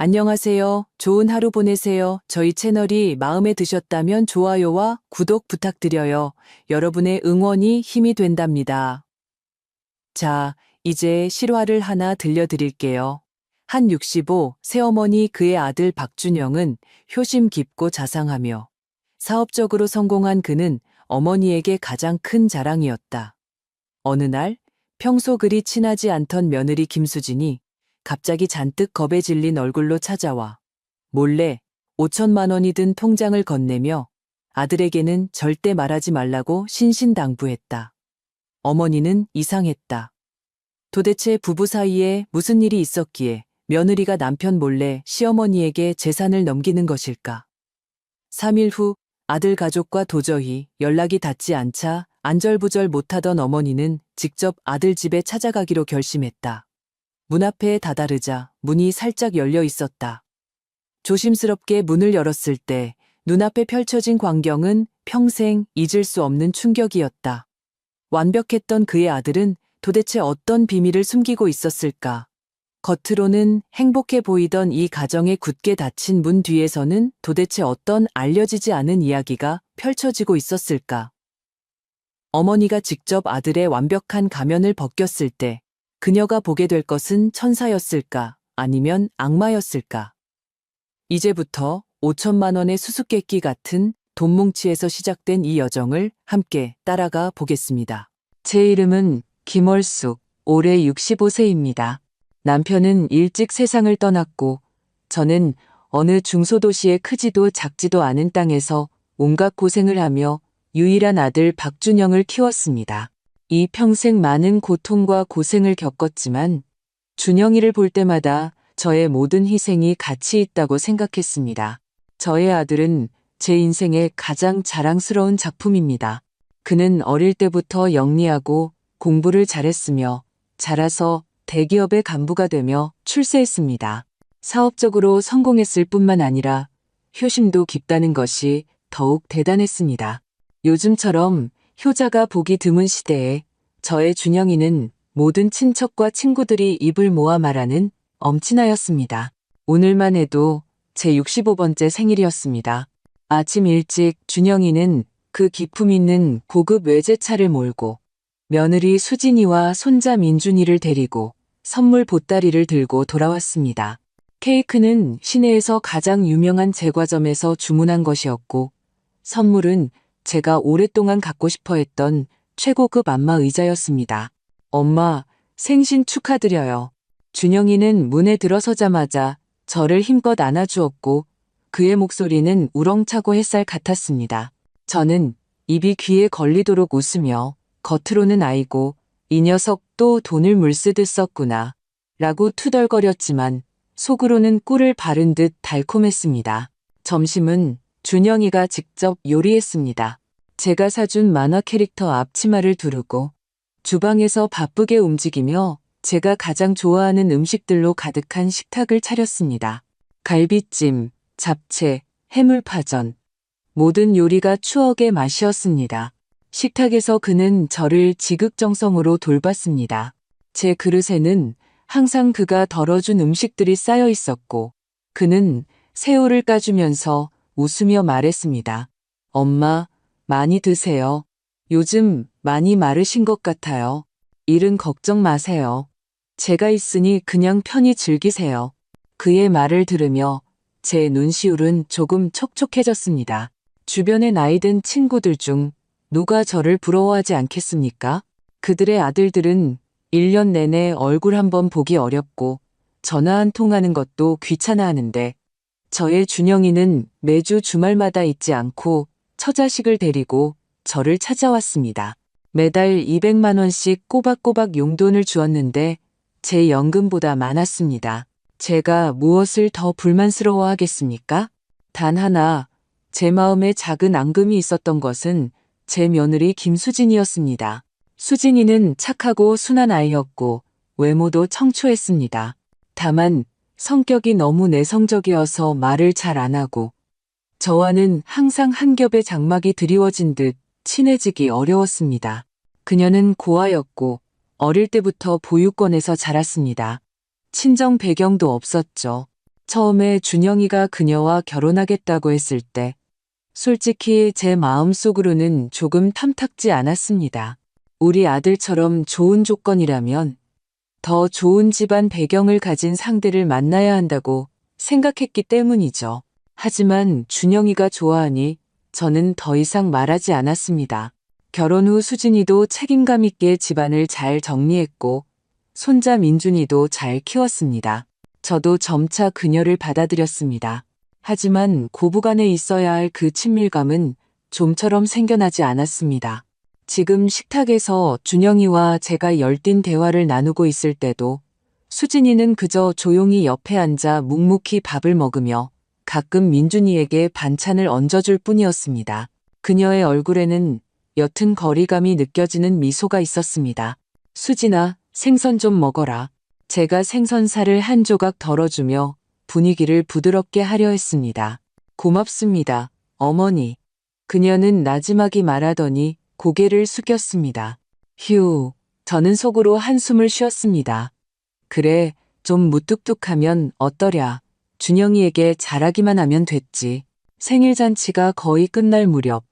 안녕하세요. 좋은 하루 보내세요. 저희 채널이 마음에 드셨다면 좋아요와 구독 부탁드려요. 여러분의 응원이 힘이 된답니다. 자, 이제 실화를 하나 들려드릴게요. 한 65 새어머니 그의 아들 박준영은 효심 깊고 자상하며 사업적으로 성공한 그는 어머니에게 가장 큰 자랑이었다. 어느 날 평소 그리 친하지 않던 며느리 김수진이 갑자기 잔뜩 겁에 질린 얼굴로 찾아와 몰래 5천만 원이 든 통장을 건네며 아들에게는 절대 말하지 말라고 신신당부했다. 어머니는 이상했다. 도대체 부부 사이에 무슨 일이 있었기에 며느리가 남편 몰래 시어머니에게 재산을 넘기는 것일까? 3일 후 아들 가족과 도저히 연락이 닿지 않자 안절부절 못하던 어머니는 직접 아들 집에 찾아가기로 결심했다. 문 앞에 다다르자 문이 살짝 열려 있었다. 조심스럽게 문을 열었을 때 눈앞에 펼쳐진 광경은 평생 잊을 수 없는 충격이었다. 완벽했던 그의 아들은 도대체 어떤 비밀을 숨기고 있었을까? 겉으로는 행복해 보이던 이 가정에 굳게 닫힌 문 뒤에서는 도대체 어떤 알려지지 않은 이야기가 펼쳐지고 있었을까? 어머니가 직접 아들의 완벽한 가면을 벗겼을 때 그녀가 보게 될 것은 천사였을까? 아니면 악마였을까? 이제부터 5천만 원의 수수께끼 같은 돈뭉치에서 시작된 이 여정을 함께 따라가 보겠습니다. 제 이름은 김월숙, 올해 65세입니다. 남편은 일찍 세상을 떠났고 저는 어느 중소도시의 크지도 작지도 않은 땅에서 온갖 고생을 하며 유일한 아들 박준영을 키웠습니다. 이 평생 많은 고통과 고생을 겪었지만 준영이를 볼 때마다 저의 모든 희생이 가치 있다고 생각했습니다. 저의 아들은 제 인생의 가장 자랑스러운 작품입니다. 그는 어릴 때부터 영리하고 공부를 잘했으며 자라서 대기업의 간부가 되며 출세했습니다. 사업적으로 성공했을 뿐만 아니라 효심도 깊다는 것이 더욱 대단했습니다. 요즘처럼 효자가 보기 드문 시대에 저의 준영이는 모든 친척과 친구들이 입을 모아 말하는 엄친아였습니다. 오늘만 해도 제 65번째 생일이었습니다. 아침 일찍 준영이는 그 기품 있는 고급 외제차를 몰고 며느리 수진이와 손자 민준이를 데리고 선물 보따리를 들고 돌아왔습니다. 케이크는 시내에서 가장 유명한 제과점에서 주문한 것이었고 선물은 제가 오랫동안 갖고 싶어 했던 최고급 안마 의자였습니다. 엄마, 생신 축하드려요. 준영이는 문에 들어서자마자 저를 힘껏 안아주었고 그의 목소리는 우렁차고 햇살 같았습니다. 저는 입이 귀에 걸리도록 웃으며 겉으로는 아이고 이 녀석 또 돈을 물쓰듯 썼구나 라고 투덜거렸지만 속으로는 꿀을 바른 듯 달콤했습니다. 점심은 준영이가 직접 요리했습니다. 제가 사준 만화 캐릭터 앞치마를 두르고 주방에서 바쁘게 움직이며 제가 가장 좋아하는 음식들로 가득한 식탁을 차렸습니다. 갈비찜, 잡채, 해물파전, 모든 요리가 추억의 맛이었습니다. 식탁에서 그는 저를 지극정성으로 돌봤습니다. 제 그릇에는 항상 그가 덜어준 음식들이 쌓여 있었고 그는 새우를 까주면서 웃으며 말했습니다. 엄마, 많이 드세요. 요즘 많이 마르신 것 같아요. 일은 걱정 마세요. 제가 있으니 그냥 편히 즐기세요. 그의 말을 들으며 제 눈시울은 조금 촉촉해졌습니다. 주변의 나이든 친구들 중 누가 저를 부러워하지 않겠습니까? 그들의 아들들은 1년 내내 얼굴 한번 보기 어렵고 전화 한 통하는 것도 귀찮아하는데 저의 준영이는 매주 주말마다 잊지 않고 처자식을 데리고 저를 찾아왔습니다. 매달 200만 원씩 꼬박꼬박 용돈을 주었는데 제 연금보다 많았습니다. 제가 무엇을 더 불만스러워 하겠습니까? 단 하나, 제 마음에 작은 앙금이 있었던 것은 제 며느리 김수진이었습니다. 수진이는 착하고 순한 아이였고 외모도 청초했습니다. 다만 성격이 너무 내성적이어서 말을 잘 안 하고 저와는 항상 한 겹의 장막이 드리워진 듯 친해지기 어려웠습니다. 그녀는 고아였고 어릴 때부터 보육원에서 자랐습니다. 친정 배경도 없었죠. 처음에 준영이가 그녀와 결혼하겠다고 했을 때 솔직히 제 마음속으로는 조금 탐탁지 않았습니다. 우리 아들처럼 좋은 조건이라면 더 좋은 집안 배경을 가진 상대를 만나야 한다고 생각했기 때문이죠. 하지만 준영이가 좋아하니 저는 더 이상 말하지 않았습니다. 결혼 후 수진이도 책임감 있게 집안을 잘 정리했고 손자 민준이도 잘 키웠습니다. 저도 점차 그녀를 받아들였습니다. 하지만 고부간에 있어야 할 그 친밀감은 좀처럼 생겨나지 않았습니다. 지금 식탁에서 준영이와 제가 열띤 대화를 나누고 있을 때도 수진이는 그저 조용히 옆에 앉아 묵묵히 밥을 먹으며 가끔 민준이에게 반찬을 얹어줄 뿐이었습니다. 그녀의 얼굴에는 옅은 거리감이 느껴지는 미소가 있었습니다. 수진아, 생선 좀 먹어라. 제가 생선살을 한 조각 덜어주며 분위기를 부드럽게 하려 했습니다. 고맙습니다, 어머니. 그녀는 나지막이 말하더니 고개를 숙였습니다. 휴, 저는 속으로 한숨을 쉬었습니다. 그래, 좀 무뚝뚝하면 어떠랴. 준영이에게 잘하기만 하면 됐지. 생일 잔치가 거의 끝날 무렵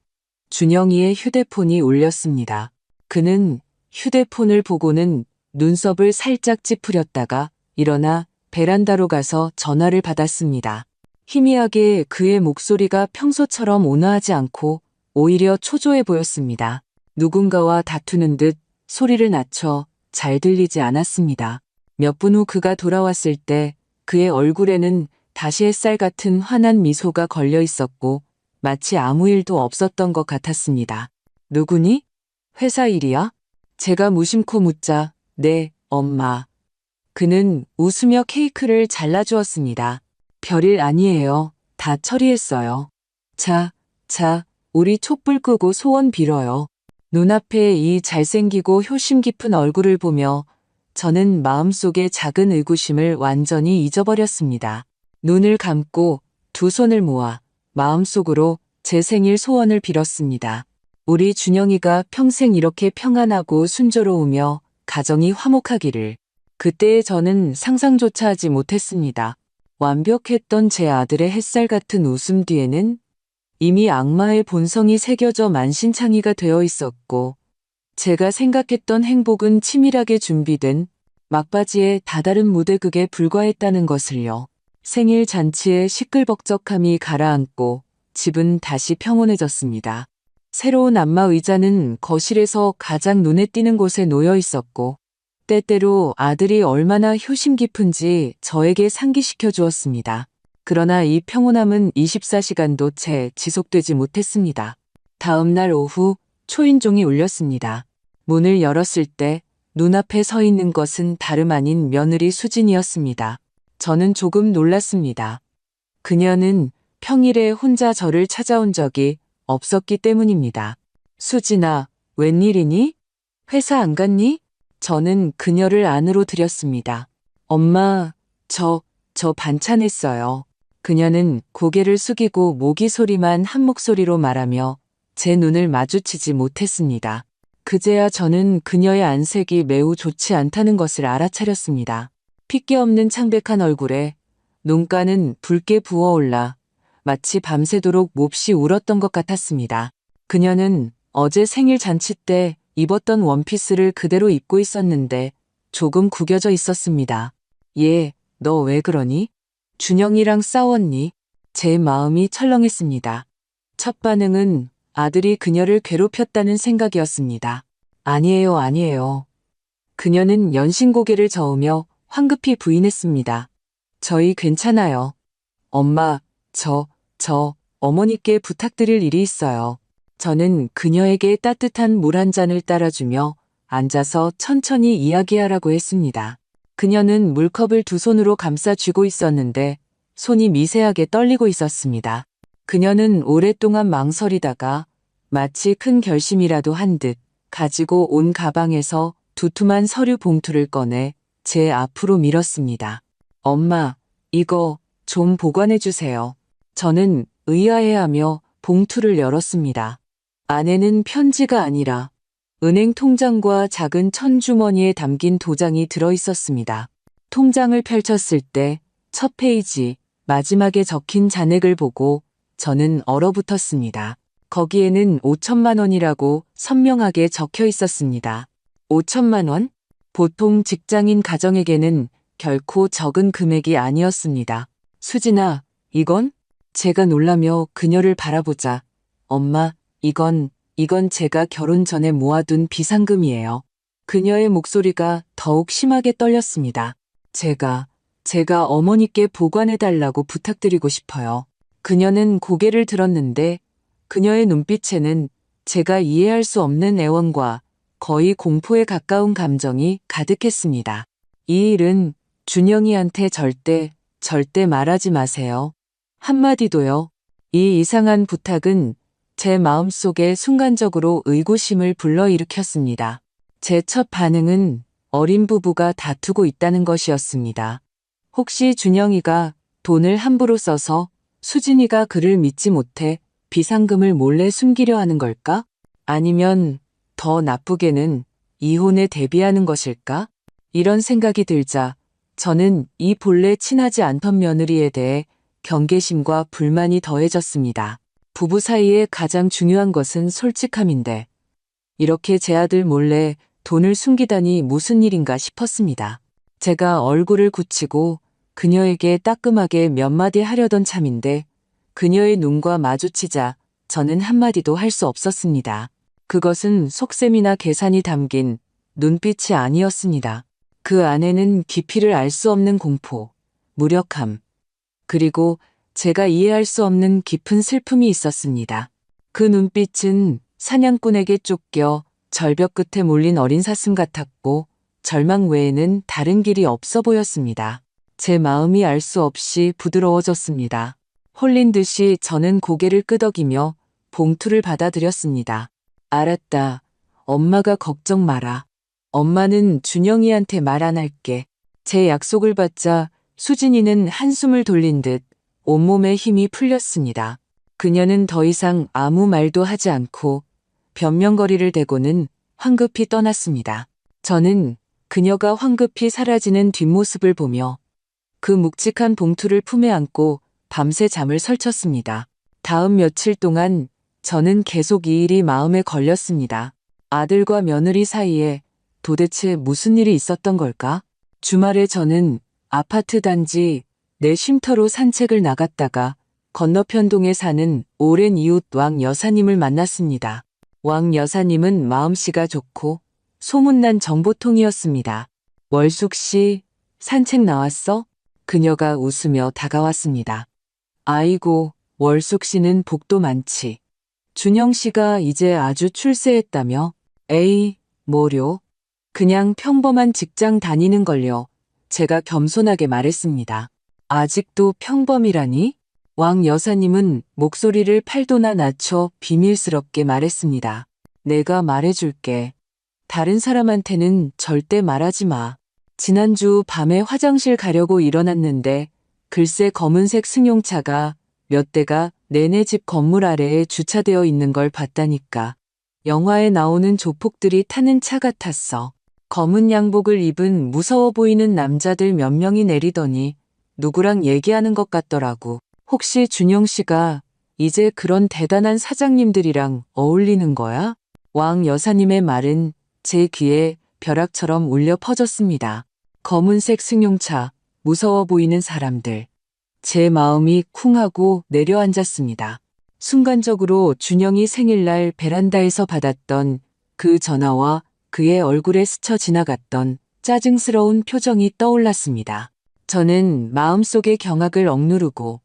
준영이의 휴대폰이 울렸습니다. 그는 휴대폰을 보고는 눈썹을 살짝 찌푸렸다가 일어나 베란다로 가서 전화를 받았습니다. 희미하게 그의 목소리가 평소처럼 온화하지 않고 오히려 초조해 보였습니다. 누군가와 다투는 듯 소리를 낮춰 잘 들리지 않았습니다. 몇 분 후 그가 돌아왔을 때 그의 얼굴에는 다시 햇살 같은 환한 미소가 걸려 있었고 마치 아무 일도 없었던 것 같았습니다. 누구니? 회사 일이야? 제가 무심코 묻자, 네, 엄마. 그는 웃으며 케이크를 잘라주었습니다. 별일 아니에요. 다 처리했어요. 자, 우리 촛불 끄고 소원 빌어요. 눈앞에 이 잘생기고 효심 깊은 얼굴을 보며 저는 마음속의 작은 의구심을 완전히 잊어버렸습니다. 눈을 감고 두 손을 모아 마음속으로 제 생일 소원을 빌었습니다. 우리 준영이가 평생 이렇게 평안하고 순조로우며 가정이 화목하기를. 그때의 저는 상상조차 하지 못했습니다. 완벽했던 제 아들의 햇살 같은 웃음 뒤에는 이미 악마의 본성이 새겨져 만신창이가 되어 있었고 제가 생각했던 행복은 치밀하게 준비된 막바지의 다다른 무대극에 불과했다는 것을요. 생일 잔치에 시끌벅적함이 가라앉고 집은 다시 평온해졌습니다. 새로운 안마 의자는 거실에서 가장 눈에 띄는 곳에 놓여 있었고 때때로 아들이 얼마나 효심 깊은지 저에게 상기시켜 주었습니다. 그러나 이 평온함은 24시간도 채 지속되지 못했습니다. 다음 날 오후 초인종이 울렸습니다. 문을 열었을 때 눈앞에 서 있는 것은 다름 아닌 며느리 수진이었습니다. 저는 조금 놀랐습니다. 그녀는 평일에 혼자 저를 찾아온 적이 없었기 때문입니다. 수진아, 웬일이니? 회사 안 갔니? 저는 그녀를 안으로 들였습니다. 엄마, 저 반찬했어요. 그녀는 고개를 숙이고 모기 소리만 한 목소리로 말하며 제 눈을 마주치지 못했습니다. 그제야 저는 그녀의 안색이 매우 좋지 않다는 것을 알아차렸습니다. 핏기 없는 창백한 얼굴에 눈가는 붉게 부어올라 마치 밤새도록 몹시 울었던 것 같았습니다. 그녀는 어제 생일 잔치 때 입었던 원피스를 그대로 입고 있었는데 조금 구겨져 있었습니다. 얘, 너 왜 그러니? 준영이랑 싸웠니? 제 마음이 철렁했습니다. 첫 반응은 아들이 그녀를 괴롭혔다는 생각이었습니다. 아니에요. 그녀는 연신 고개를 저으며 황급히 부인했습니다. 저희 괜찮아요. 엄마, 어머니께 부탁드릴 일이 있어요. 저는 그녀에게 따뜻한 물 한 잔을 따라주며 앉아서 천천히 이야기하라고 했습니다. 그녀는 물컵을 두 손으로 감싸 쥐고 있었는데 손이 미세하게 떨리고 있었습니다. 그녀는 오랫동안 망설이다가 마치 큰 결심이라도 한 듯 가지고 온 가방에서 두툼한 서류 봉투를 꺼내 제 앞으로 밀었습니다. 엄마, 이거 좀 보관해 주세요. 저는 의아해하며 봉투를 열었습니다. 안에는 편지가 아니라 은행 통장과 작은 천주머니에 담긴 도장이 들어 있었습니다. 통장을 펼쳤을 때 첫 페이지 마지막에 적힌 잔액을 보고 저는 얼어붙었습니다. 거기에는 5천만 원이라고 선명하게 적혀 있었습니다. 5천만 원? 보통 직장인 가정에게는 결코 적은 금액이 아니었습니다. 수진아, 이건? 제가 놀라며 그녀를 바라보자. 엄마, 이건 제가 결혼 전에 모아둔 비상금이에요. 그녀의 목소리가 더욱 심하게 떨렸습니다. 제가 어머니께 보관해달라고 부탁드리고 싶어요. 그녀는 고개를 들었는데 그녀의 눈빛에는 제가 이해할 수 없는 애원과 거의 공포에 가까운 감정이 가득했습니다. 이 일은 준영이한테 절대 말하지 마세요. 한마디도요. 이 이상한 부탁은 제 마음속에 순간적으로 의구심을 불러일으켰습니다. 제 첫 반응은 어린 부부가 다투고 있다는 것이었습니다. 혹시 준영이가 돈을 함부로 써서 수진이가 그를 믿지 못해 비상금을 몰래 숨기려 하는 걸까? 아니면 더 나쁘게는 이혼에 대비하는 것일까? 이런 생각이 들자 저는 이 본래 친하지 않던 며느리에 대해 경계심과 불만이 더해졌습니다. 부부 사이에 가장 중요한 것은 솔직함인데 이렇게 제 아들 몰래 돈을 숨기다니 무슨 일인가 싶었습니다. 제가 얼굴을 굳히고 그녀에게 따끔하게 몇 마디 하려던 참인데 그녀의 눈과 마주치자 저는 한마디도 할 수 없었습니다. 그것은 속셈이나 계산이 담긴 눈빛이 아니었습니다. 그 안에는 깊이를 알 수 없는 공포, 무력함, 그리고 제가 이해할 수 없는 깊은 슬픔이 있었습니다. 그 눈빛은 사냥꾼에게 쫓겨 절벽 끝에 몰린 어린 사슴 같았고 절망 외에는 다른 길이 없어 보였습니다. 제 마음이 알 수 없이 부드러워졌습니다. 홀린 듯이 저는 고개를 끄덕이며 봉투를 받아들였습니다. 알았다. 엄마가 걱정 마라. 엄마는 준영이한테 말 안 할게. 제 약속을 받자 수진이는 한숨을 돌린 듯 온몸에 힘이 풀렸습니다. 그녀는 더 이상 아무 말도 하지 않고 변명거리를 대고는 황급히 떠났습니다. 저는 그녀가 황급히 사라지는 뒷모습을 보며 그 묵직한 봉투를 품에 안고 밤새 잠을 설쳤습니다. 다음 며칠 동안 저는 계속 이 일이 마음에 걸렸습니다. 아들과 며느리 사이에 도대체 무슨 일이 있었던 걸까? 주말에 저는 아파트 단지 내 쉼터로 산책을 나갔다가 건너편 동에 사는 오랜 이웃 왕 여사님을 만났습니다. 왕 여사님은 마음씨가 좋고 소문난 정보통이었습니다. 월숙 씨, 산책 나왔어? 그녀가 웃으며 다가왔습니다. 아이고, 월숙 씨는 복도 많지. 준영 씨가 이제 아주 출세했다며? 에이, 뭐려? 그냥 평범한 직장 다니는 걸요. 제가 겸손하게 말했습니다. 아직도 평범이라니? 왕 여사님은 목소리를 8도나 낮춰 비밀스럽게 말했습니다. 내가 말해줄게. 다른 사람한테는 절대 말하지 마. 지난주 밤에 화장실 가려고 일어났는데 글쎄 검은색 승용차가 몇 대가 내내 집 건물 아래에 주차되어 있는 걸 봤다니까. 영화에 나오는 조폭들이 타는 차 같았어. 검은 양복을 입은 무서워 보이는 남자들 몇 명이 내리더니 누구랑 얘기하는 것 같더라고. 혹시 준영 씨가 이제 그런 대단한 사장님들이랑 어울리는 거야? 왕 여사님의 말은 제 귀에 벼락처럼 울려 퍼졌습니다. 검은색 승용차, 무서워 보이는 사람들. 제 마음이 쿵하고 내려앉았습니다. 순간적으로 준영이 생일날 베란다에서 받았던 그 전화와 그의 얼굴에 스쳐 지나갔던 짜증스러운 표정이 떠올랐습니다. 저는 마음속의 경악을 억누르고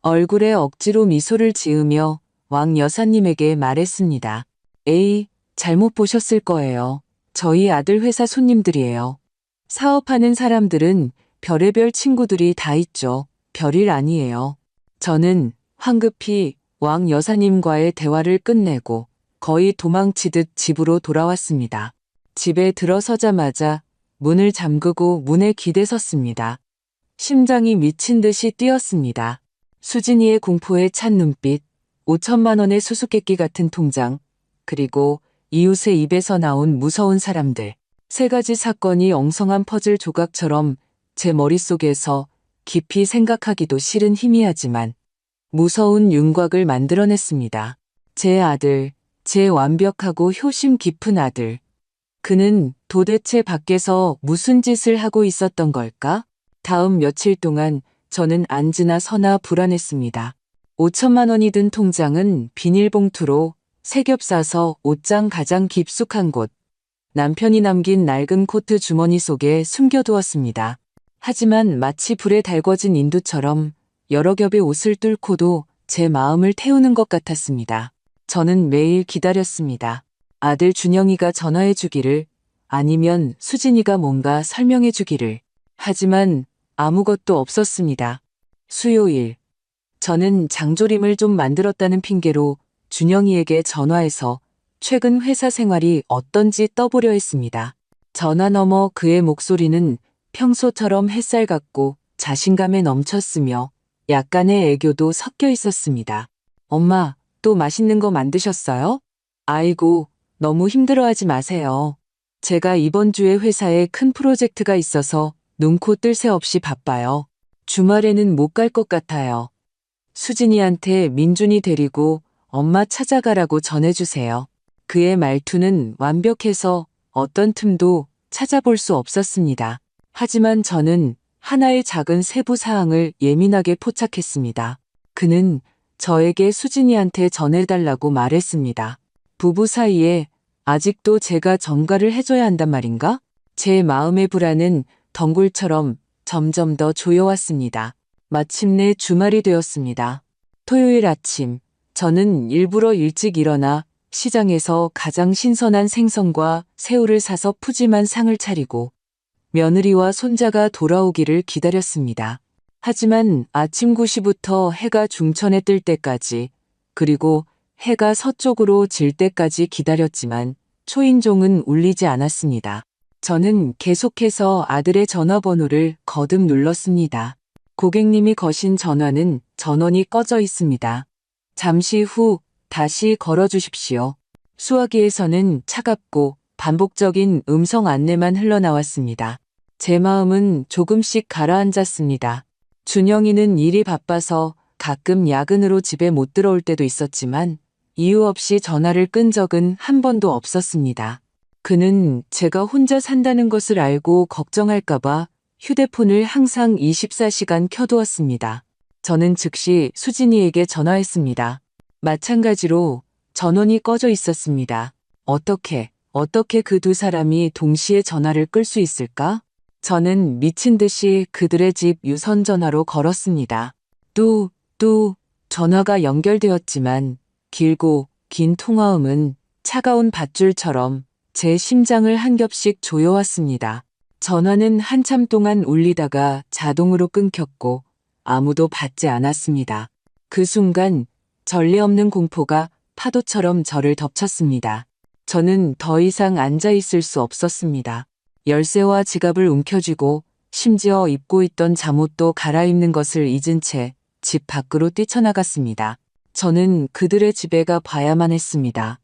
얼굴에 억지로 미소를 지으며 왕 여사님에게 말했습니다. 에이, 잘못 보셨을 거예요. 저희 아들 회사 손님들이에요. 사업하는 사람들은 별의별 친구들이 다 있죠. 별일 아니에요. 저는 황급히 왕 여사님과의 대화를 끝내고 거의 도망치듯 집으로 돌아왔습니다. 집에 들어서자마자 문을 잠그고 문에 기대섰습니다. 심장이 미친 듯이 뛰었습니다. 수진이의 공포에 찬 눈빛, 5천만 원의 수수께끼 같은 통장, 그리고 이웃의 입에서 나온 무서운 사람들. 세 가지 사건이 엉성한 퍼즐 조각처럼 제 머릿속에서 깊이 생각하기도 싫은 희미하지만 무서운 윤곽을 만들어냈습니다. 제 아들, 제 완벽하고 효심 깊은 아들. 그는 도대체 밖에서 무슨 짓을 하고 있었던 걸까? 다음 며칠 동안 저는 앉으나 서나 불안했습니다. 5천만 원이 든 통장은 비닐봉투로 새겹 싸서 옷장 가장 깊숙한 곳, 남편이 남긴 낡은 코트 주머니 속에 숨겨두었습니다. 하지만 마치 불에 달궈진 인두처럼 여러 겹의 옷을 뚫고도 제 마음을 태우는 것 같았습니다. 저는 매일 기다렸습니다. 아들 준영이가 전화해 주기를, 아니면 수진이가 뭔가 설명해 주기를. 하지만 아무것도 없었습니다. 수요일, 저는 장조림을 좀 만들었다는 핑계로 준영이에게 전화해서 최근 회사 생활이 어떤지 떠보려 했습니다. 전화 너머 그의 목소리는 평소처럼 햇살 같고 자신감에 넘쳤으며 약간의 애교도 섞여 있었습니다. 엄마, 또 맛있는 거 만드셨어요? 아이고, 너무 힘들어하지 마세요. 제가 이번 주에 회사에 큰 프로젝트가 있어서 눈코 뜰 새 없이 바빠요. 주말에는 못 갈 것 같아요. 수진이한테 민준이 데리고 엄마 찾아가라고 전해주세요. 그의 말투는 완벽해서 어떤 틈도 찾아볼 수 없었습니다. 하지만 저는 하나의 작은 세부 사항을 예민하게 포착했습니다. 그는 저에게 수진이한테 전해달라고 말했습니다. 부부 사이에 아직도 제가 전가를 해줘야 한단 말인가? 제 마음의 불안은 덩굴처럼 점점 더 조여왔습니다. 마침내 주말이 되었습니다. 토요일 아침, 저는 일부러 일찍 일어나 시장에서 가장 신선한 생선과 새우를 사서 푸짐한 상을 차리고 며느리와 손자가 돌아오기를 기다렸습니다. 하지만 아침 9시부터 해가 중천에 뜰 때까지, 그리고 해가 서쪽으로 질 때까지 기다렸지만 초인종은 울리지 않았습니다. 저는 계속해서 아들의 전화번호를 거듭 눌렀습니다. 고객님이 거신 전화는 전원이 꺼져 있습니다. 잠시 후 다시 걸어주십시오. 수화기에서는 차갑고 반복적인 음성 안내만 흘러나왔습니다. 제 마음은 조금씩 가라앉았습니다. 준영이는 일이 바빠서 가끔 야근으로 집에 못 들어올 때도 있었지만 이유 없이 전화를 끈 적은 한 번도 없었습니다. 그는 제가 혼자 산다는 것을 알고 걱정할까봐 휴대폰을 항상 24시간 켜두었습니다. 저는 즉시 수진이에게 전화했습니다. 마찬가지로 전원이 꺼져 있었습니다. 어떻게 그 두 사람이 동시에 전화를 끌 수 있을까? 저는 미친 듯이 그들의 집 유선 전화로 걸었습니다. 전화가 연결되었지만 길고 긴 통화음은 차가운 밧줄처럼 제 심장을 한 겹씩 조여왔습니다. 전화는 한참 동안 울리다가 자동으로 끊겼고 아무도 받지 않았습니다. 그 순간 전례 없는 공포가 파도처럼 저를 덮쳤습니다. 저는 더 이상 앉아 있을 수 없었습니다. 열쇠와 지갑을 움켜쥐고 심지어 입고 있던 잠옷도 갈아입는 것을 잊은 채 집 밖으로 뛰쳐나갔습니다. 저는 그들의 집에 가 봐야만 했습니다.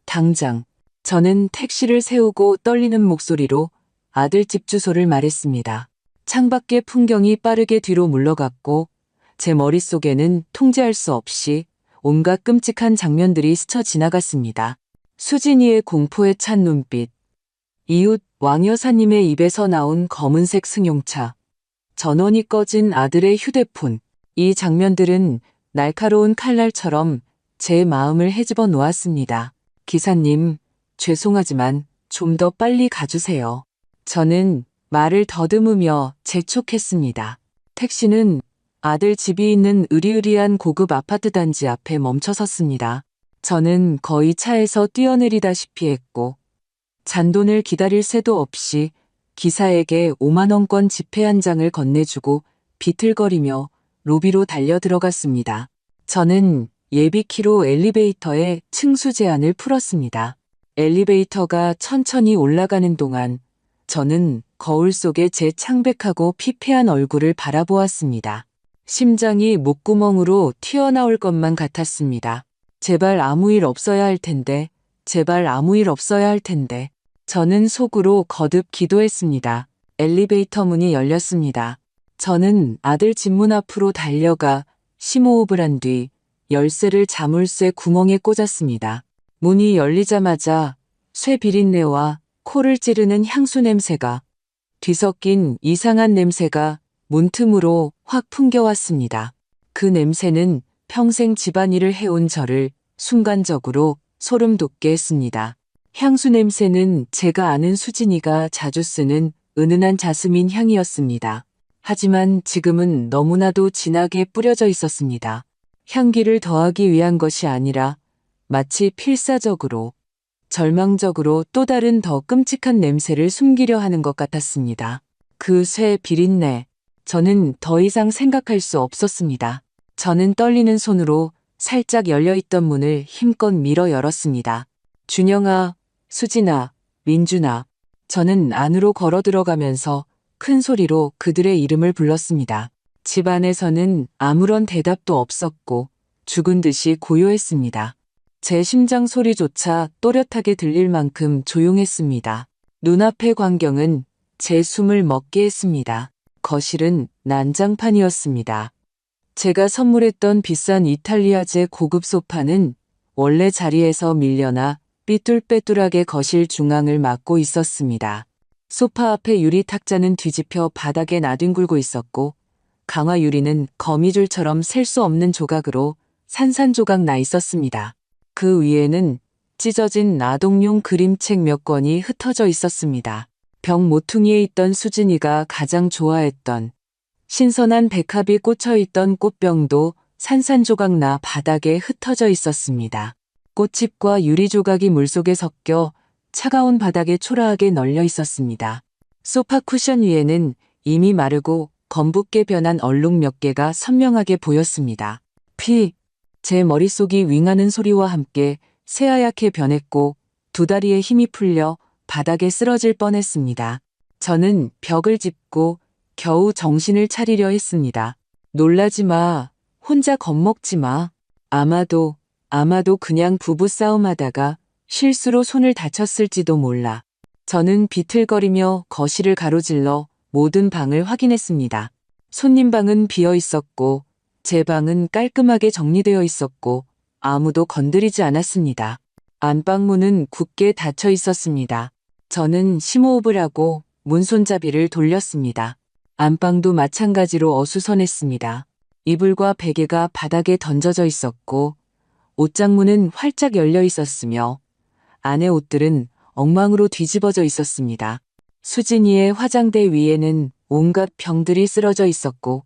당장. 저는 택시를 세우고 떨리는 목소리로 아들 집 주소를 말했습니다. 창밖의 풍경이 빠르게 뒤로 물러갔고 제 머릿속에는 통제할 수 없이 온갖 끔찍한 장면들이 스쳐 지나갔습니다. 수진이의 공포에 찬 눈빛, 이웃 왕 여사님의 입에서 나온 검은색 승용차, 전원이 꺼진 아들의 휴대폰, 이 장면들은 날카로운 칼날처럼 제 마음을 헤집어 놓았습니다. 기사님, 죄송하지만 좀 더 빨리 가주세요. 저는 말을 더듬으며 재촉했습니다. 택시는 아들 집이 있는 으리으리한 고급 아파트 단지 앞에 멈춰 섰습니다. 저는 거의 차에서 뛰어내리다시피 했고 잔돈을 기다릴 새도 없이 기사에게 5만 원권 지폐 한 장을 건네주고 비틀거리며 로비로 달려 들어갔습니다. 저는 예비키로 엘리베이터에 층수 제한을 풀었습니다. 엘리베이터가 천천히 올라가는 동안 저는 거울 속에 제 창백하고 피폐한 얼굴을 바라보았습니다. 심장이 목구멍으로 튀어나올 것만 같았습니다. 제발 아무 일 없어야 할 텐데, 제발 아무 일 없어야 할 텐데. 저는 속으로 거듭 기도했습니다. 엘리베이터 문이 열렸습니다. 저는 아들 집 문 앞으로 달려가 심호흡을 한 뒤 열쇠를 자물쇠 구멍에 꽂았습니다. 문이 열리자마자 쇠 비린내와 코를 찌르는 향수 냄새가 뒤섞인 이상한 냄새가 문틈으로 확 풍겨왔습니다. 그 냄새는 평생 집안일을 해온 저를 순간적으로 소름 돋게 했습니다. 향수 냄새는 제가 아는 수진이가 자주 쓰는 은은한 자스민 향이었습니다. 하지만 지금은 너무나도 진하게 뿌려져 있었습니다. 향기를 더하기 위한 것이 아니라 마치 필사적으로, 절망적으로 또 다른 더 끔찍한 냄새를 숨기려 하는 것 같았습니다. 그 쇠 비린내, 저는 더 이상 생각할 수 없었습니다. 저는 떨리는 손으로 살짝 열려있던 문을 힘껏 밀어 열었습니다. 준영아, 수진아, 민준아. 저는 안으로 걸어 들어가면서 큰 소리로 그들의 이름을 불렀습니다. 집 안에서는 아무런 대답도 없었고 죽은 듯이 고요했습니다. 제 심장 소리조차 또렷하게 들릴 만큼 조용했습니다. 눈앞의 광경은 제 숨을 멎게 했습니다. 거실은 난장판이었습니다. 제가 선물했던 비싼 이탈리아제 고급 소파는 원래 자리에서 밀려나 삐뚤빼뚤하게 거실 중앙을 막고 있었습니다. 소파 앞에 유리 탁자는 뒤집혀 바닥에 나뒹굴고 있었고 강화 유리는 거미줄처럼 셀 수 없는 조각으로 산산조각 나 있었습니다. 그 위에는 찢어진 아동용 그림책 몇 권이 흩어져 있었습니다. 벽 모퉁이에 있던 수진이가 가장 좋아했던 신선한 백합이 꽂혀있던 꽃병도 산산조각 나 바닥에 흩어져 있었습니다. 꽃잎과 유리 조각이 물속에 섞여 차가운 바닥에 초라하게 널려 있었습니다. 소파 쿠션 위에는 이미 마르고 검붉게 변한 얼룩 몇 개가 선명하게 보였습니다. 제 머릿속이 윙하는 소리와 함께 새하얗게 변했고 두 다리에 힘이 풀려 바닥에 쓰러질 뻔했습니다. 저는 벽을 짚고 겨우 정신을 차리려 했습니다. 놀라지 마. 혼자 겁먹지 마. 아마도 그냥 부부싸움 하다가 실수로 손을 다쳤을지도 몰라. 저는 비틀거리며 거실을 가로질러 모든 방을 확인했습니다. 손님 방은 비어 있었고 제 방은 깔끔하게 정리되어 있었고 아무도 건드리지 않았습니다. 안방문은 굳게 닫혀 있었습니다. 저는 심호흡을 하고 문손잡이를 돌렸습니다. 안방도 마찬가지로 어수선했습니다. 이불과 베개가 바닥에 던져져 있었고 옷장문은 활짝 열려 있었으며 안의 옷들은 엉망으로 뒤집어져 있었습니다. 수진이의 화장대 위에는 온갖 병들이 쓰러져 있었고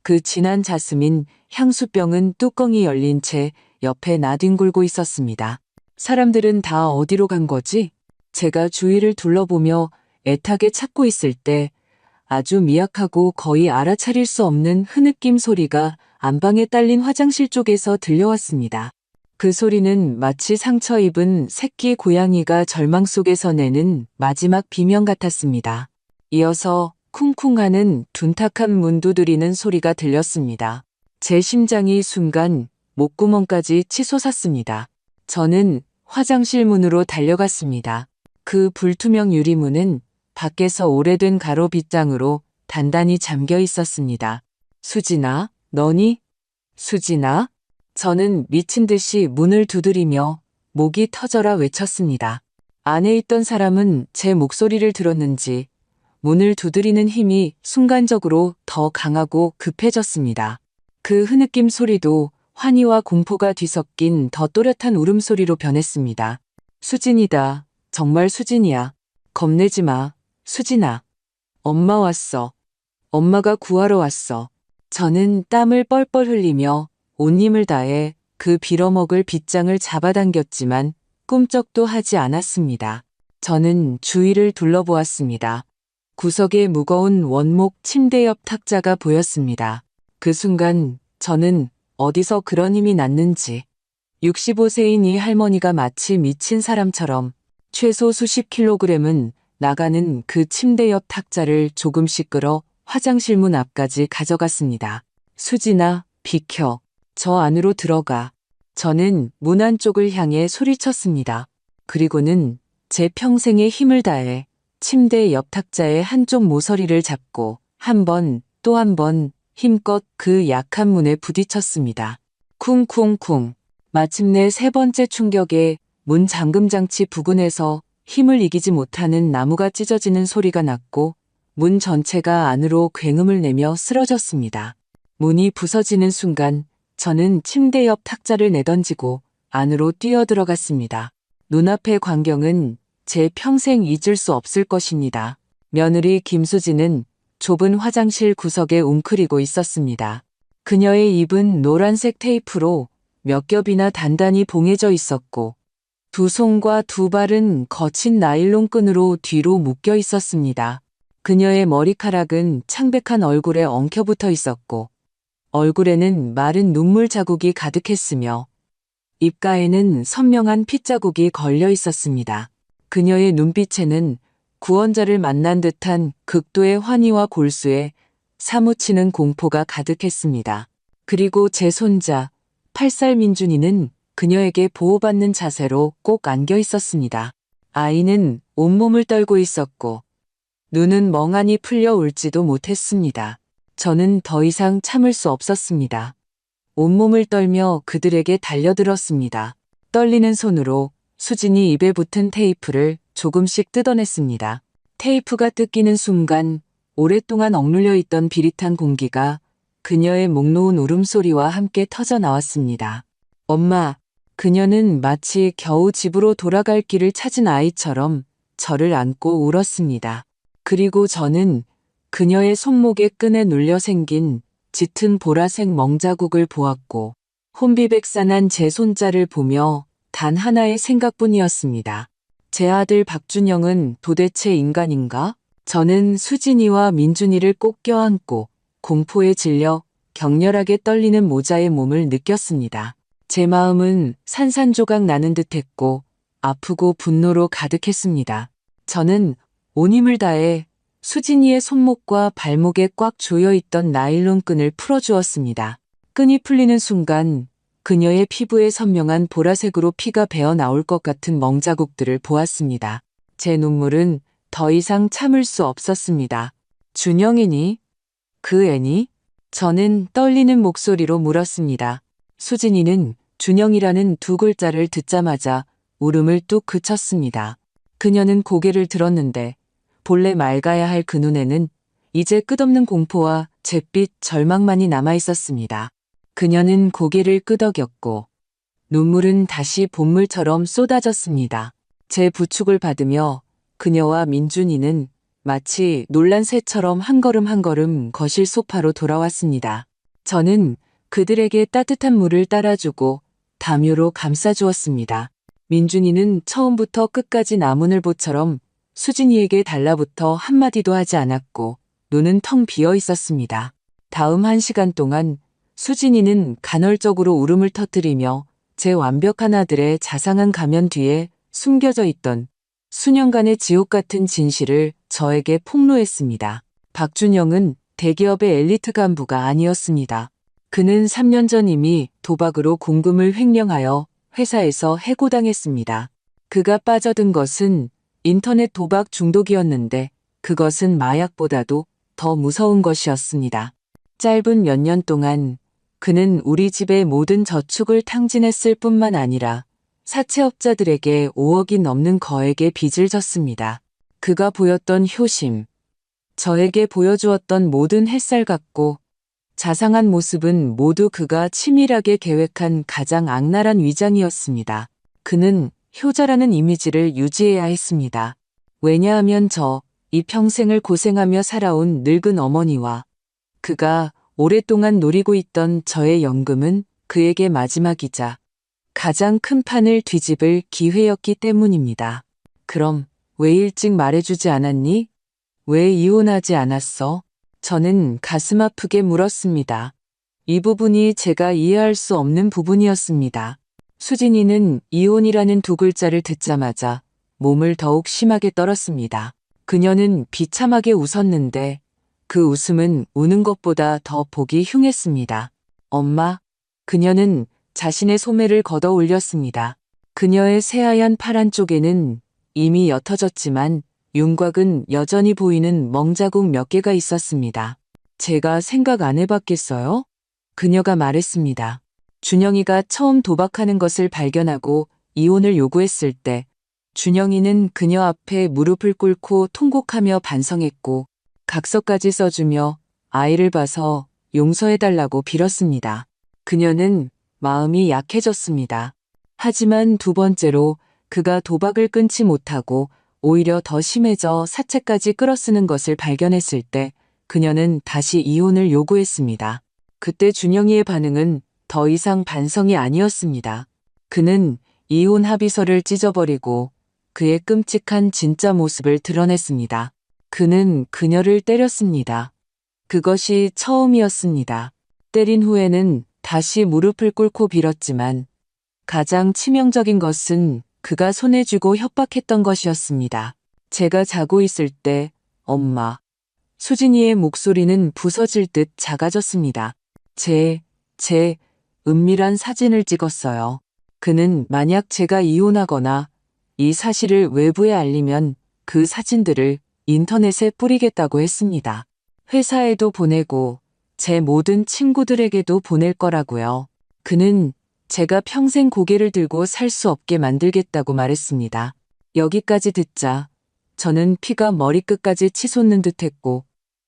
그 진한 자스민 향수병은 뚜껑이 열린 채 옆에 나뒹굴고 있었습니다. 사람들은 다 어디로 간 거지? 제가 주위를 둘러보며 애타게 찾고 있을 때 아주 미약하고 거의 알아차릴 수 없는 흐느낌 소리가 안방에 딸린 화장실 쪽에서 들려왔습니다. 그 소리는 마치 상처 입은 새끼 고양이가 절망 속에서 내는 마지막 비명 같았습니다. 이어서 쿵쿵하는 둔탁한 문 두드리는 소리가 들렸습니다. 제 심장이 순간 목구멍까지 치솟았습니다. 저는 화장실 문으로 달려갔습니다. 그 불투명 유리문은 밖에서 오래된 가로 빗장으로 단단히 잠겨 있었습니다. 수진아, 너니? 수진아? 저는 미친 듯이 문을 두드리며 목이 터져라 외쳤습니다. 안에 있던 사람은 제 목소리를 들었는지 문을 두드리는 힘이 순간적으로 더 강하고 급해졌습니다. 그 흐느낌 소리도 환희와 공포가 뒤섞인 더 또렷한 울음소리로 변했습니다. 수진이다. 정말 수진이야. 겁내지 마. 수진아. 엄마 왔어. 엄마가 구하러 왔어. 저는 땀을 뻘뻘 흘리며 온 힘을 다해 그 빌어먹을 빗장을 잡아당겼지만 꿈쩍도 하지 않았습니다. 저는 주위를 둘러보았습니다. 구석에 무거운 원목 침대 옆 탁자가 보였습니다. 그 순간 저는 어디서 그런 힘이 났는지 65세인 이 할머니가 마치 미친 사람처럼 최소 수십 킬로그램은 나가는 그 침대 옆 탁자를 조금씩 끌어 화장실 문 앞까지 가져갔습니다. 수진아, 비켜. 저 안으로 들어가. 저는 문 안쪽을 향해 소리쳤습니다. 그리고는 제 평생의 힘을 다해 침대 옆 탁자의 한쪽 모서리를 잡고 한 번, 또 한 번 힘껏 그 약한 문에 부딪혔습니다. 쿵쿵쿵. 마침내 세 번째 충격에 문 잠금 장치 부근에서 힘을 이기지 못하는 나무가 찢어지는 소리가 났고 문 전체가 안으로 굉음을 내며 쓰러졌습니다. 문이 부서지는 순간 저는 침대 옆 탁자를 내던지고 안으로 뛰어들어갔습니다. 눈앞의 광경은 제 평생 잊을 수 없을 것입니다. 며느리 김수지는 좁은 화장실 구석에 웅크리고 있었습니다. 그녀의 입은 노란색 테이프로 몇 겹이나 단단히 봉해져 있었고 두 손과 두 발은 거친 나일론 끈으로 뒤로 묶여 있었습니다. 그녀의 머리카락은 창백한 얼굴에 엉켜붙어 있었고 얼굴에는 마른 눈물 자국이 가득했으며 입가에는 선명한 핏자국이 걸려 있었습니다. 그녀의 눈빛에는 구원자를 만난 듯한 극도의 환희와 골수에 사무치는 공포가 가득했습니다. 그리고 제 손자 8살 민준이는 그녀에게 보호받는 자세로 꼭 안겨 있었습니다. 아이는 온몸을 떨고 있었고 눈은 멍하니 풀려 울지도 못했습니다. 저는 더 이상 참을 수 없었습니다. 온몸을 떨며 그들에게 달려들었습니다. 떨리는 손으로 수진이 입에 붙은 테이프를 조금씩 뜯어냈습니다. 테이프가 뜯기는 순간 오랫동안 억눌려 있던 비릿한 공기가 그녀의 목 놓은 울음소리와 함께 터져 나왔습니다. 엄마, 그녀는 마치 겨우 집으로 돌아갈 길을 찾은 아이처럼 저를 안고 울었습니다. 그리고 저는 그녀의 손목에 끈에 눌려 생긴 짙은 보라색 멍자국을 보았고 혼비백산한 제 손자를 보며 단 하나의 생각뿐이었습니다. 제 아들 박준영은 도대체 인간인가? 저는 수진이와 민준이를 꼭 껴안고 공포에 질려 격렬하게 떨리는 모자의 몸을 느꼈습니다. 제 마음은 산산조각 나는 듯했고 아프고 분노로 가득했습니다. 저는 온 힘을 다해 수진이의 손목과 발목에 꽉 조여있던 나일론 끈을 풀어주었습니다. 끈이 풀리는 순간 그녀의 피부에 선명한 보라색으로 피가 배어 나올 것 같은 멍자국들을 보았습니다. 제 눈물은 더 이상 참을 수 없었습니다. 준영이니? 그 애니? 저는 떨리는 목소리로 물었습니다. 수진이는 준영이라는 두 글자를 듣자마자 울음을 뚝 그쳤습니다. 그녀는 고개를 들었는데 본래 맑아야 할 그 눈에는 이제 끝없는 공포와 잿빛 절망만이 남아 있었습니다. 그녀는 고개를 끄덕였고 눈물은 다시 본물처럼 쏟아졌습니다. 제 부축을 받으며 그녀와 민준이는 마치 놀란 새처럼 한 걸음 한 걸음 거실 소파로 돌아왔습니다. 저는 그들에게 따뜻한 물을 따라주고 담요로 감싸주었습니다. 민준이는 처음부터 끝까지 나무늘보처럼 수진이에게 달라붙어 한마디도 하지 않았고 눈은 텅 비어 있었습니다. 다음 1시간 동안 수진이는 간헐적으로 울음을 터뜨리며 제 완벽한 아들의 자상한 가면 뒤에 숨겨져 있던 수년간의 지옥 같은 진실을 저에게 폭로했습니다. 박준영은 대기업의 엘리트 간부가 아니었습니다. 그는 3년 전 이미 도박으로 공금을 횡령하여 회사에서 해고당했습니다. 그가 빠져든 것은 인터넷 도박 중독이었는데 그것은 마약보다도 더 무서운 것이었습니다. 짧은 몇 년 동안 그는 우리 집의 모든 저축을 탕진했을 뿐만 아니라 사채업자들에게 5억이 넘는 거액의 빚을 졌습니다. 그가 보였던 효심, 저에게 보여주었던 모든 햇살 같고 자상한 모습은 모두 그가 치밀하게 계획한 가장 악랄한 위장이었습니다. 그는 효자라는 이미지를 유지해야 했습니다. 왜냐하면 이 평생을 고생하며 살아온 늙은 어머니와 그가 오랫동안 노리고 있던 저의 연금은 그에게 마지막이자 가장 큰 판을 뒤집을 기회였기 때문입니다. 그럼 왜 일찍 말해주지 않았니? 왜 이혼하지 않았어? 저는 가슴 아프게 물었습니다. 이 부분이 제가 이해할 수 없는 부분이었습니다. 수진이는 이혼이라는 두 글자를 듣자마자 몸을 더욱 심하게 떨었습니다. 그녀는 비참하게 웃었는데 그 웃음은 우는 것보다 더 보기 흉했습니다. 엄마, 그녀는 자신의 소매를 걷어 올렸습니다. 그녀의 새하얀 팔 안쪽에는 이미 옅어졌지만 윤곽은 여전히 보이는 멍자국 몇 개가 있었습니다. 제가 생각 안 해봤겠어요? 그녀가 말했습니다. 준영이가 처음 도박하는 것을 발견하고 이혼을 요구했을 때 준영이는 그녀 앞에 무릎을 꿇고 통곡하며 반성했고 각서까지 써주며 아이를 봐서 용서해달라고 빌었습니다. 그녀는 마음이 약해졌습니다. 하지만 두 번째로 그가 도박을 끊지 못하고 오히려 더 심해져 사채까지 끌어쓰는 것을 발견했을 때 그녀는 다시 이혼을 요구했습니다. 그때 준영이의 반응은 더 이상 반성이 아니었습니다. 그는 이혼 합의서를 찢어버리고 그의 끔찍한 진짜 모습을 드러냈습니다. 그는 그녀를 때렸습니다. 그것이 처음이었습니다. 때린 후에는 다시 무릎을 꿇고 빌었지만 가장 치명적인 것은 그가 손에 쥐고 협박했던 것이었습니다. 제가 자고 있을 때 엄마, 수진이의 목소리는 부서질 듯 작아졌습니다. 제 은밀한 사진을 찍었어요. 그는 만약 제가 이혼하거나 이 사실을 외부에 알리면 그 사진들을 인터넷에 뿌리겠다고 했습니다. 회사에도 보내고 제 모든 친구들에게도 보낼 거라고요. 그는 제가 평생 고개를 들고 살 수 없게 만들겠다고 말했습니다. 여기까지 듣자 저는 피가 머리끝까지 치솟는 듯했고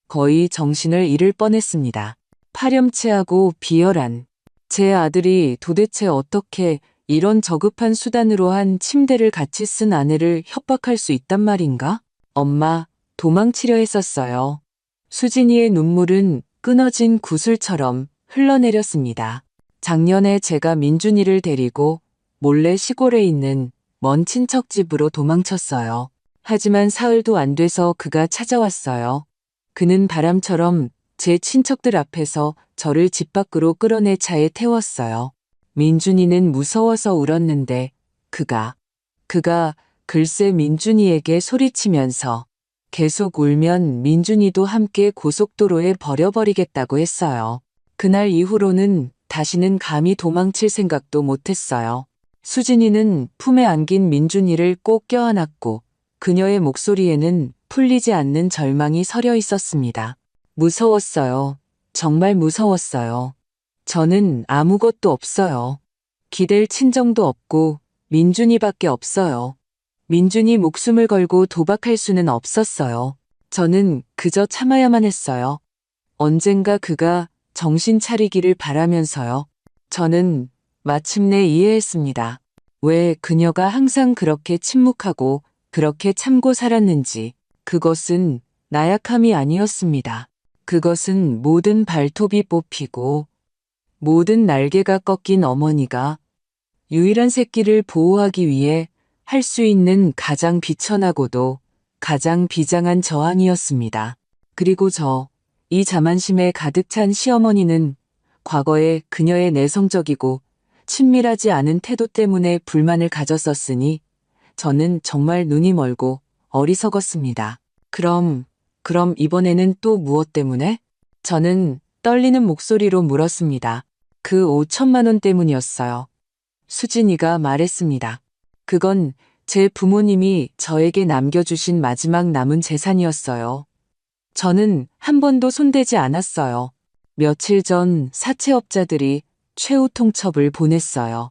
거의 정신을 잃을 뻔했습니다. 파렴치하고 비열한 제 아들이 도대체 어떻게 이런 저급한 수단으로 한 침대를 같이 쓴 아내를 협박할 수 있단 말인가? 엄마, 도망치려 했었어요. 수진이의 눈물은 끊어진 구슬처럼 흘러내렸습니다. 작년에 제가 민준이를 데리고 몰래 시골에 있는 먼 친척 집으로 도망쳤어요. 하지만 사흘도 안 돼서 그가 찾아왔어요. 그는 바람처럼 제 친척들 앞에서 저를 집 밖으로 끌어내 차에 태웠어요. 민준이는 무서워서 울었는데 그가 글쎄 민준이에게 소리치면서 계속 울면 민준이도 함께 고속도로에 버려버리겠다고 했어요. 그날 이후로는 다시는 감히 도망칠 생각도 못했어요. 수진이는 품에 안긴 민준이를 꼭 껴안았고 그녀의 목소리에는 풀리지 않는 절망이 서려 있었습니다. 무서웠어요. 정말 무서웠어요. 저는 아무것도 없어요. 기댈 친정도 없고 민준이밖에 없어요. 민준이 목숨을 걸고 도박할 수는 없었어요. 저는 그저 참아야만 했어요. 언젠가 그가 정신 차리기를 바라면서요. 저는 마침내 이해했습니다. 왜 그녀가 항상 그렇게 침묵하고 그렇게 참고 살았는지. 그것은 나약함이 아니었습니다. 그것은 모든 발톱이 뽑히고 모든 날개가 꺾인 어머니가 유일한 새끼를 보호하기 위해 할 수 있는 가장 비천하고도 가장 비장한 저항이었습니다. 그리고 이 자만심에 가득 찬 시어머니는 과거에 그녀의 내성적이고 친밀하지 않은 태도 때문에 불만을 가졌었으니 저는 정말 눈이 멀고 어리석었습니다. 그럼 이번에는 또 무엇 때문에? 저는 떨리는 목소리로 물었습니다. 그 5천만 원 때문이었어요. 수진이가 말했습니다. 그건 제 부모님이 저에게 남겨주신 마지막 남은 재산이었어요. 저는 한 번도 손대지 않았어요. 며칠 전 사채업자들이 최후 통첩을 보냈어요.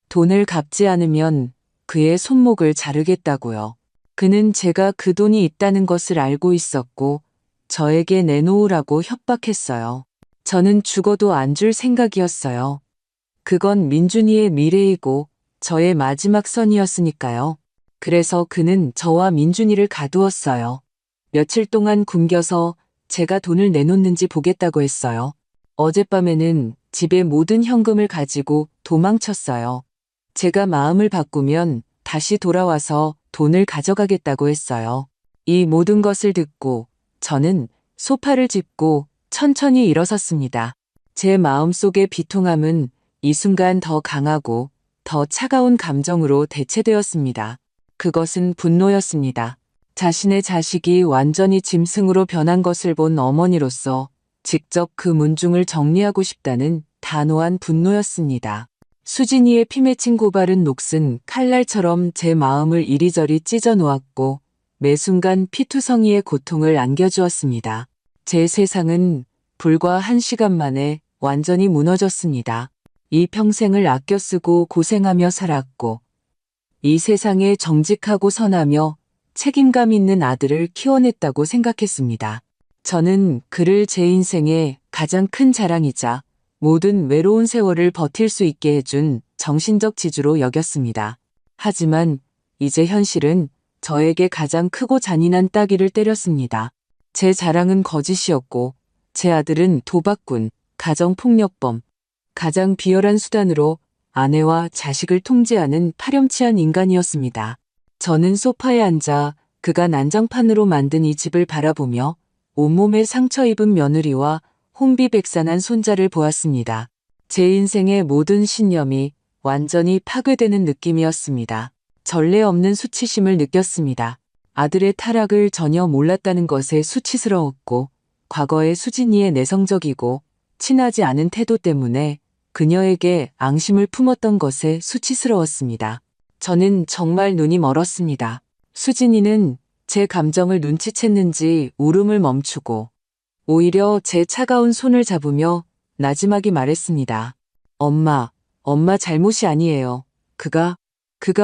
돈을 갚지 않으면 그의 손목을 자르겠다고요. 그는 제가 그 돈이 있다는 것을 알고 있었고 저에게 내놓으라고 협박했어요. 저는 죽어도 안 줄 생각이었어요. 그건 민준이의 미래이고 저의 마지막 선이었으니까요. 그래서 그는 저와 민준이를 가두었어요. 며칠 동안 굶겨서 제가 돈을 내놓는지 보겠다고 했어요. 어젯밤에는 집의 모든 현금을 가지고 도망쳤어요. 제가 마음을 바꾸면 다시 돌아와서 돈을 가져가겠다고 했어요. 이 모든 것을 듣고 저는 소파를 짚고 천천히 일어섰습니다. 제 마음속의 비통함은 이 순간 더 강하고 더 차가운 감정으로 대체되었습니다. 그것은 분노였습니다. 자신의 자식이 완전히 짐승으로 변한 것을 본 어머니로서 직접 그 문중을 정리하고 싶다는 단호한 분노였습니다. 수진이의 피 맺힌 고바른 녹슨 칼날처럼 제 마음을 이리저리 찢어 놓았고 매 순간 피투성이의 고통을 안겨주었습니다. 제 세상은 불과 1시간 만에 완전히 무너졌습니다. 이 평생을 아껴 쓰고 고생하며 살았고, 이 세상에 정직하고 선하며 책임감 있는 아들을 키워냈다고 생각했습니다. 저는 그를 제 인생의 가장 큰 자랑이자 모든 외로운 세월을 버틸 수 있게 해준 정신적 지주로 여겼습니다. 하지만 이제 현실은 저에게 가장 크고 잔인한 따기를 때렸습니다. 제 자랑은 거짓이었고 제 아들은 도박꾼, 가정폭력범, 가장 비열한 수단으로 아내와 자식을 통제하는 파렴치한 인간이었습니다. 저는 소파에 앉아 그가 난장판으로 만든 이 집을 바라보며 온몸에 상처 입은 며느리와 혼비백산한 손자를 보았습니다. 제 인생의 모든 신념이 완전히 파괴되는 느낌이었습니다. 전례 없는 수치심을 느꼈습니다. 아들의 타락을 전혀 몰랐다는 것에 수치스러웠고 과거의 수진이의 내성적이고 친하지 않은 태도 때문에 그녀에게 앙심을 품었던 것에 수치스러웠습니다. 저는 정말 눈이 멀었습니다. 수진이는 제 감정을 눈치챘는지 울음을 멈추고 오히려 제 차가운 손을 잡으며 나지막이 말했습니다. 엄마 잘못이 아니에요. 그가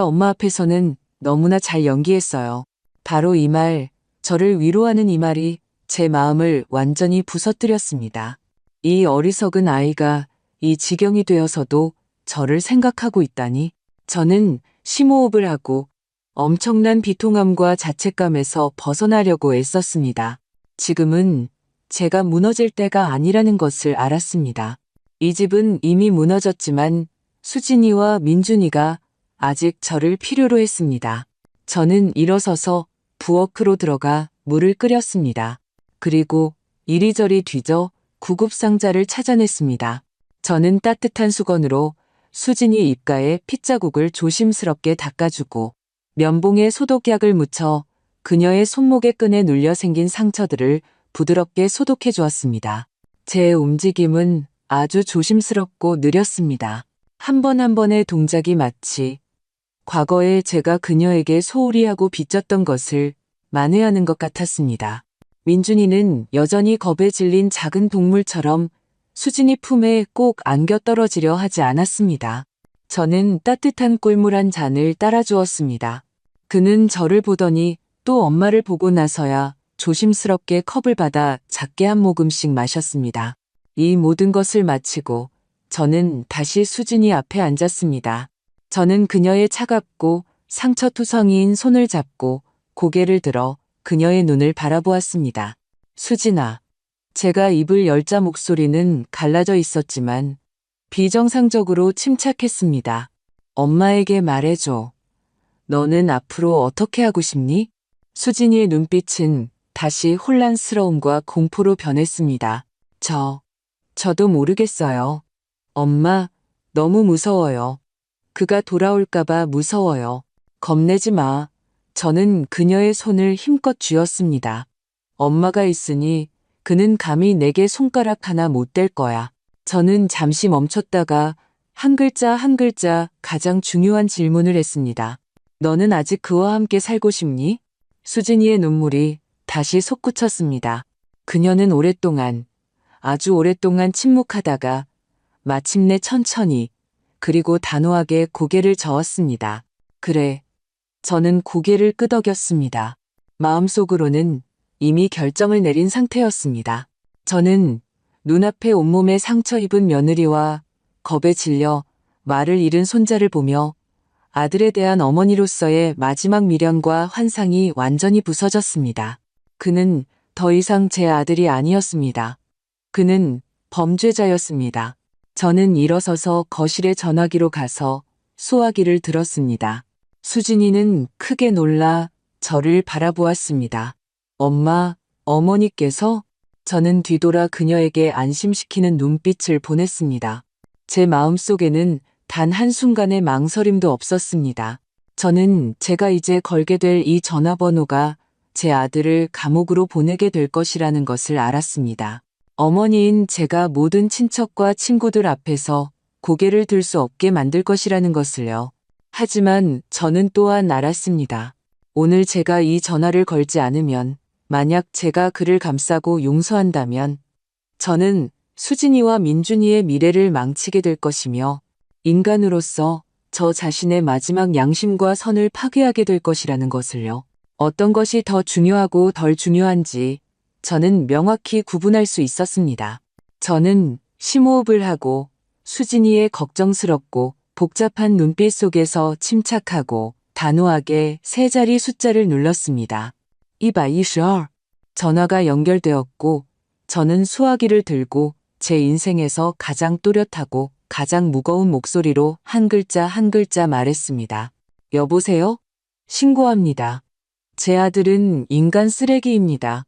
엄마 앞에서는 너무나 잘 연기했어요. 바로 이 말, 저를 위로하는 이 말이 제 마음을 완전히 부서뜨렸습니다. 이 어리석은 아이가 이 지경이 되어서도 저를 생각하고 있다니. 저는 심호흡을 하고 엄청난 비통함과 자책감에서 벗어나려고 애썼습니다. 지금은 제가 무너질 때가 아니라는 것을 알았습니다. 이 집은 이미 무너졌지만 수진이와 민준이가 아직 저를 필요로 했습니다. 저는 일어서서 부엌으로 들어가 물을 끓였습니다. 그리고 이리저리 뒤져 구급상자를 찾아냈습니다. 저는 따뜻한 수건으로 수진이 입가에 핏자국을 조심스럽게 닦아주고 면봉에 소독약을 묻혀 그녀의 손목에 끈에 눌려 생긴 상처들을 부드럽게 소독해 주었습니다. 제 움직임은 아주 조심스럽고 느렸습니다. 한 번 한 번의 동작이 마치 과거에 제가 그녀에게 소홀히 하고 빚졌던 것을 만회하는 것 같았습니다. 민준이는 여전히 겁에 질린 작은 동물처럼 수진이 품에 꼭 안겨 떨어지려 하지 않았습니다. 저는 따뜻한 꿀물 한 잔을 따라주었습니다. 그는 저를 보더니 또 엄마를 보고 나서야 조심스럽게 컵을 받아 작게 한 모금씩 마셨습니다. 이 모든 것을 마치고 저는 다시 수진이 앞에 앉았습니다. 저는 그녀의 차갑고 상처투성이인 손을 잡고 고개를 들어 그녀의 눈을 바라보았습니다. 수진아. 제가 입을 열자 목소리는 갈라져 있었지만 비정상적으로 침착했습니다. 엄마에게 말해줘. 너는 앞으로 어떻게 하고 싶니? 수진이의 눈빛은 다시 혼란스러움과 공포로 변했습니다. 저도 모르겠어요. 엄마, 너무 무서워요. 그가 돌아올까봐 무서워요. 겁내지 마. 저는 그녀의 손을 힘껏 쥐었습니다. 엄마가 있으니 그는 감히 내게 손가락 하나 못 댈 거야. 저는 잠시 멈췄다가 한 글자 한 글자 가장 중요한 질문을 했습니다. 너는 아직 그와 함께 살고 싶니? 수진이의 눈물이 다시 솟구쳤습니다. 그녀는 오랫동안, 아주 오랫동안 침묵하다가 마침내 천천히 그리고 단호하게 고개를 저었습니다. 그래. 저는 고개를 끄덕였습니다. 마음속으로는 이미 결정을 내린 상태였습니다. 저는 눈앞에 온몸에 상처 입은 며느리와 겁에 질려 말을 잃은 손자를 보며 아들에 대한 어머니로서의 마지막 미련과 환상이 완전히 부서졌습니다. 그는 더 이상 제 아들이 아니었습니다. 그는 범죄자였습니다. 저는 일어서서 거실에 전화기로 가서 수화기를 들었습니다. 수진이는 크게 놀라 저를 바라보았습니다. 엄마, 어머니께서? 저는 뒤돌아 그녀에게 안심시키는 눈빛을 보냈습니다. 제 마음속에는 단 한순간의 망설임도 없었습니다. 저는 제가 이제 걸게 될 이 전화번호가 제 아들을 감옥으로 보내게 될 것이라는 것을 알았습니다. 어머니인 제가 모든 친척과 친구들 앞에서 고개를 들 수 없게 만들 것이라는 것을요. 하지만 저는 또한 알았습니다. 오늘 제가 이 전화를 걸지 않으면, 만약 제가 그를 감싸고 용서한다면 저는 수진이와 민준이의 미래를 망치게 될 것이며 인간으로서 저 자신의 마지막 양심과 선을 파괴하게 될 것이라는 것을요. 어떤 것이 더 중요하고 덜 중요한지 저는 명확히 구분할 수 있었습니다. 저는 심호흡을 하고 수진이의 걱정스럽고 복잡한 눈빛 속에서 침착하고 단호하게 세 자리 숫자를 눌렀습니다. 222. 전화가 연결되었고 저는 수화기를 들고 제 인생에서 가장 또렷하고 가장 무거운 목소리로 한 글자 한 글자 말했습니다. 여보세요? 신고합니다. 제 아들은 인간 쓰레기입니다.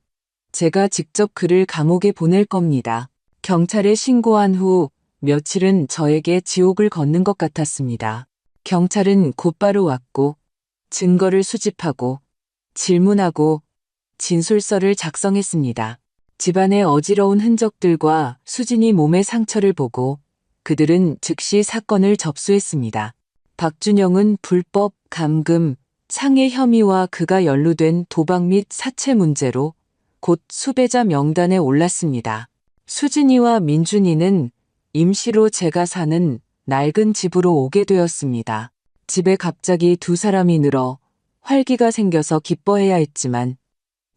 제가 직접 그를 감옥에 보낼 겁니다. 경찰에 신고한 후 며칠은 저에게 지옥을 걷는 것 같았습니다. 경찰은 곧바로 왔고 증거를 수집하고 질문하고 진술서를 작성했습니다. 집안의 어지러운 흔적들과 수진이 몸의 상처를 보고 그들은 즉시 사건을 접수했습니다. 박준영은 불법 감금, 상해 혐의와 그가 연루된 도박 및 사채 문제로 곧 수배자 명단에 올랐습니다. 수진이와 민준이는 임시로 제가 사는 낡은 집으로 오게 되었습니다. 집에 갑자기 두 사람이 늘어 활기가 생겨서 기뻐해야 했지만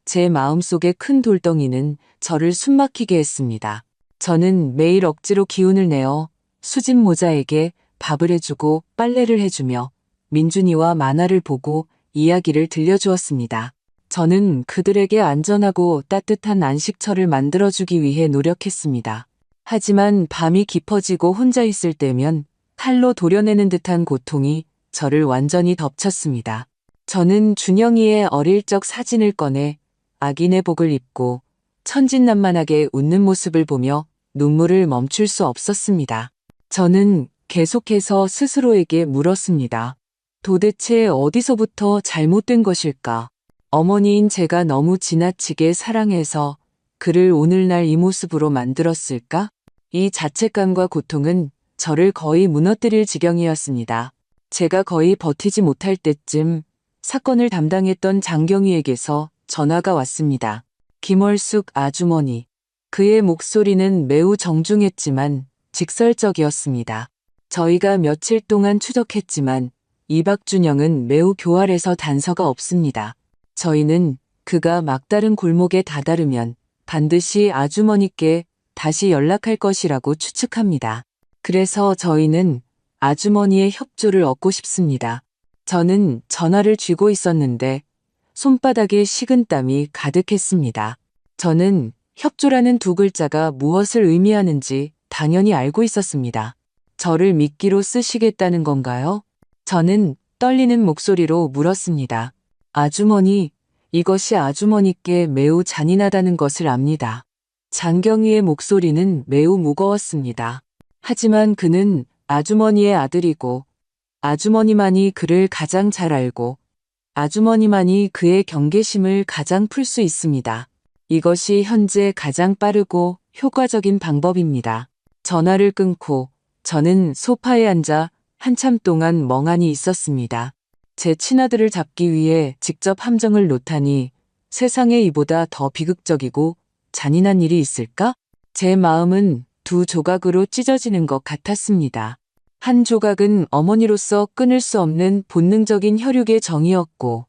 제 마음속의 큰 돌덩이는 저를 숨막히게 했습니다. 저는 매일 억지로 기운을 내어 수진 모자에게 밥을 해주고 빨래를 해주며 민준이와 만화를 보고 이야기를 들려주었습니다. 저는 그들에게 안전하고 따뜻한 안식처를 만들어주기 위해 노력했습니다. 하지만 밤이 깊어지고 혼자 있을 때면 칼로 도려내는 듯한 고통이 저를 완전히 덮쳤습니다. 저는 준영이의 어릴 적 사진을 꺼내 악인의 복을 입고 천진난만하게 웃는 모습을 보며 눈물을 멈출 수 없었습니다. 저는 계속해서 스스로에게 물었습니다. 도대체 어디서부터 잘못된 것일까? 어머니인 제가 너무 지나치게 사랑해서 그를 오늘날 이 모습으로 만들었을까? 이 자책감과 고통은 저를 거의 무너뜨릴 지경이었습니다. 제가 거의 버티지 못할 때쯤 사건을 담당했던 장경희에게서 전화가 왔습니다. 김월숙 아주머니. 그의 목소리는 매우 정중했지만 직설적이었습니다. 저희가 며칠 동안 추적했지만 이 박준영은 매우 교활해서 단서가 없습니다. 저희는 그가 막다른 골목에 다다르면 반드시 아주머니께 다시 연락할 것이라고 추측합니다. 그래서 저희는 아주머니의 협조를 얻고 싶습니다. 저는 전화를 쥐고 있었는데 손바닥에 식은땀이 가득했습니다. 저는 협조라는 두 글자가 무엇을 의미하는지 당연히 알고 있었습니다. 저를 미끼로 쓰시겠다는 건가요? 저는 떨리는 목소리로 물었습니다. 아주머니, 이것이 아주머니께 매우 잔인하다는 것을 압니다. 장경희의 목소리는 매우 무거웠습니다. 하지만 그는 아주머니의 아들이고 아주머니만이 그를 가장 잘 알고 아주머니만이 그의 경계심을 가장 풀 수 있습니다. 이것이 현재 가장 빠르고 효과적인 방법입니다. 전화를 끊고 저는 소파에 앉아 한참 동안 멍하니 있었습니다. 제 친아들을 잡기 위해 직접 함정을 놓다니 세상에 이보다 더 비극적이고 잔인한 일이 있을까? 제 마음은 두 조각으로 찢어지는 것 같았습니다. 한 조각은 어머니로서 끊을 수 없는 본능적인 혈육의 정이었고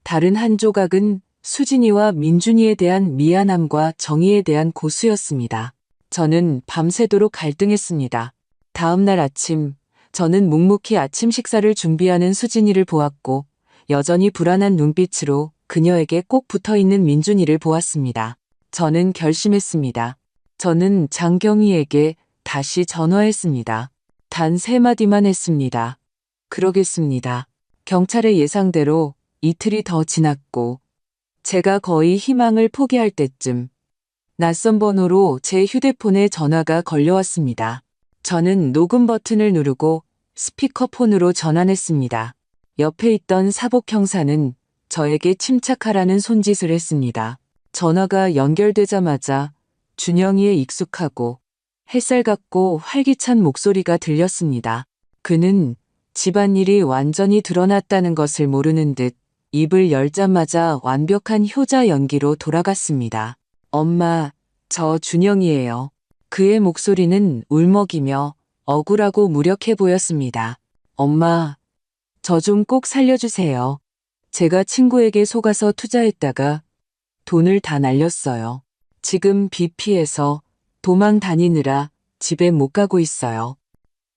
다른 한 조각은 수진이와 민준이에 대한 미안함과 정의에 대한 고수였습니다. 저는 밤새도록 갈등했습니다. 다음 날 아침 저는 묵묵히 아침 식사를 준비하는 수진이를 보았고 여전히 불안한 눈빛으로 그녀에게 꼭 붙어있는 민준이를 보았습니다. 저는 결심했습니다. 저는 장경희에게 다시 전화했습니다. 단 3마디만 했습니다. 그러겠습니다. 경찰의 예상대로 이틀이 더 지났고 제가 거의 희망을 포기할 때쯤 낯선 번호로 제 휴대폰에 전화가 걸려왔습니다. 저는 녹음 버튼을 누르고 스피커폰으로 전환했습니다. 옆에 있던 사복 형사는 저에게 침착하라는 손짓을 했습니다. 전화가 연결되자마자 준영이의 익숙하고 햇살 같고 활기찬 목소리가 들렸습니다. 그는 집안일이 완전히 드러났다는 것을 모르는 듯 입을 열자마자 완벽한 효자 연기로 돌아갔습니다. 엄마, 저 준영이에요. 그의 목소리는 울먹이며 억울하고 무력해 보였습니다. 엄마, 저 좀 꼭 살려주세요. 제가 친구에게 속아서 투자했다가 돈을 다 날렸어요. 지금 빚 피해서 도망 다니느라 집에 못 가고 있어요.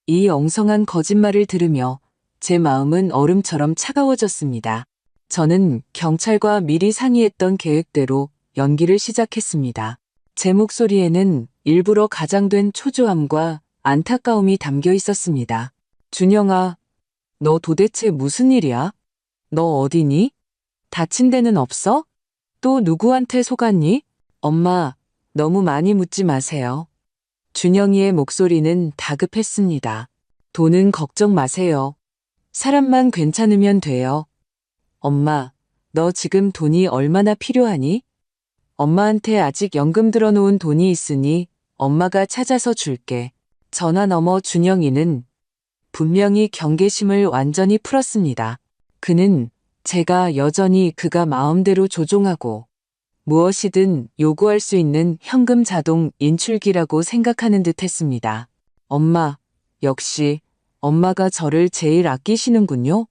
이 엉성한 거짓말을 들으며 제 마음은 얼음처럼 차가워졌습니다. 저는 경찰과 미리 상의했던 계획대로 연기를 시작했습니다. 제 목소리에는 일부러 가장된 초조함과 안타까움이 담겨 있었습니다. 준영아, 너 도대체 무슨 일이야? 너 어디니? 다친 데는 없어? 또 누구한테 속았니? 엄마, 너무 많이 묻지 마세요. 준영이의 목소리는 다급했습니다. 돈은 걱정 마세요. 사람만 괜찮으면 돼요. 엄마, 너 지금 돈이 얼마나 필요하니? 엄마한테 아직 연금 들어놓은 돈이 있으니 엄마가 찾아서 줄게. 전화 너머 준영이는 분명히 경계심을 완전히 풀었습니다. 그는 제가 여전히 그가 마음대로 조종하고 무엇이든 요구할 수 있는 현금 자동 인출기라고 생각하는 듯 했습니다. 엄마, 역시 엄마가 저를 제일 아끼시는군요.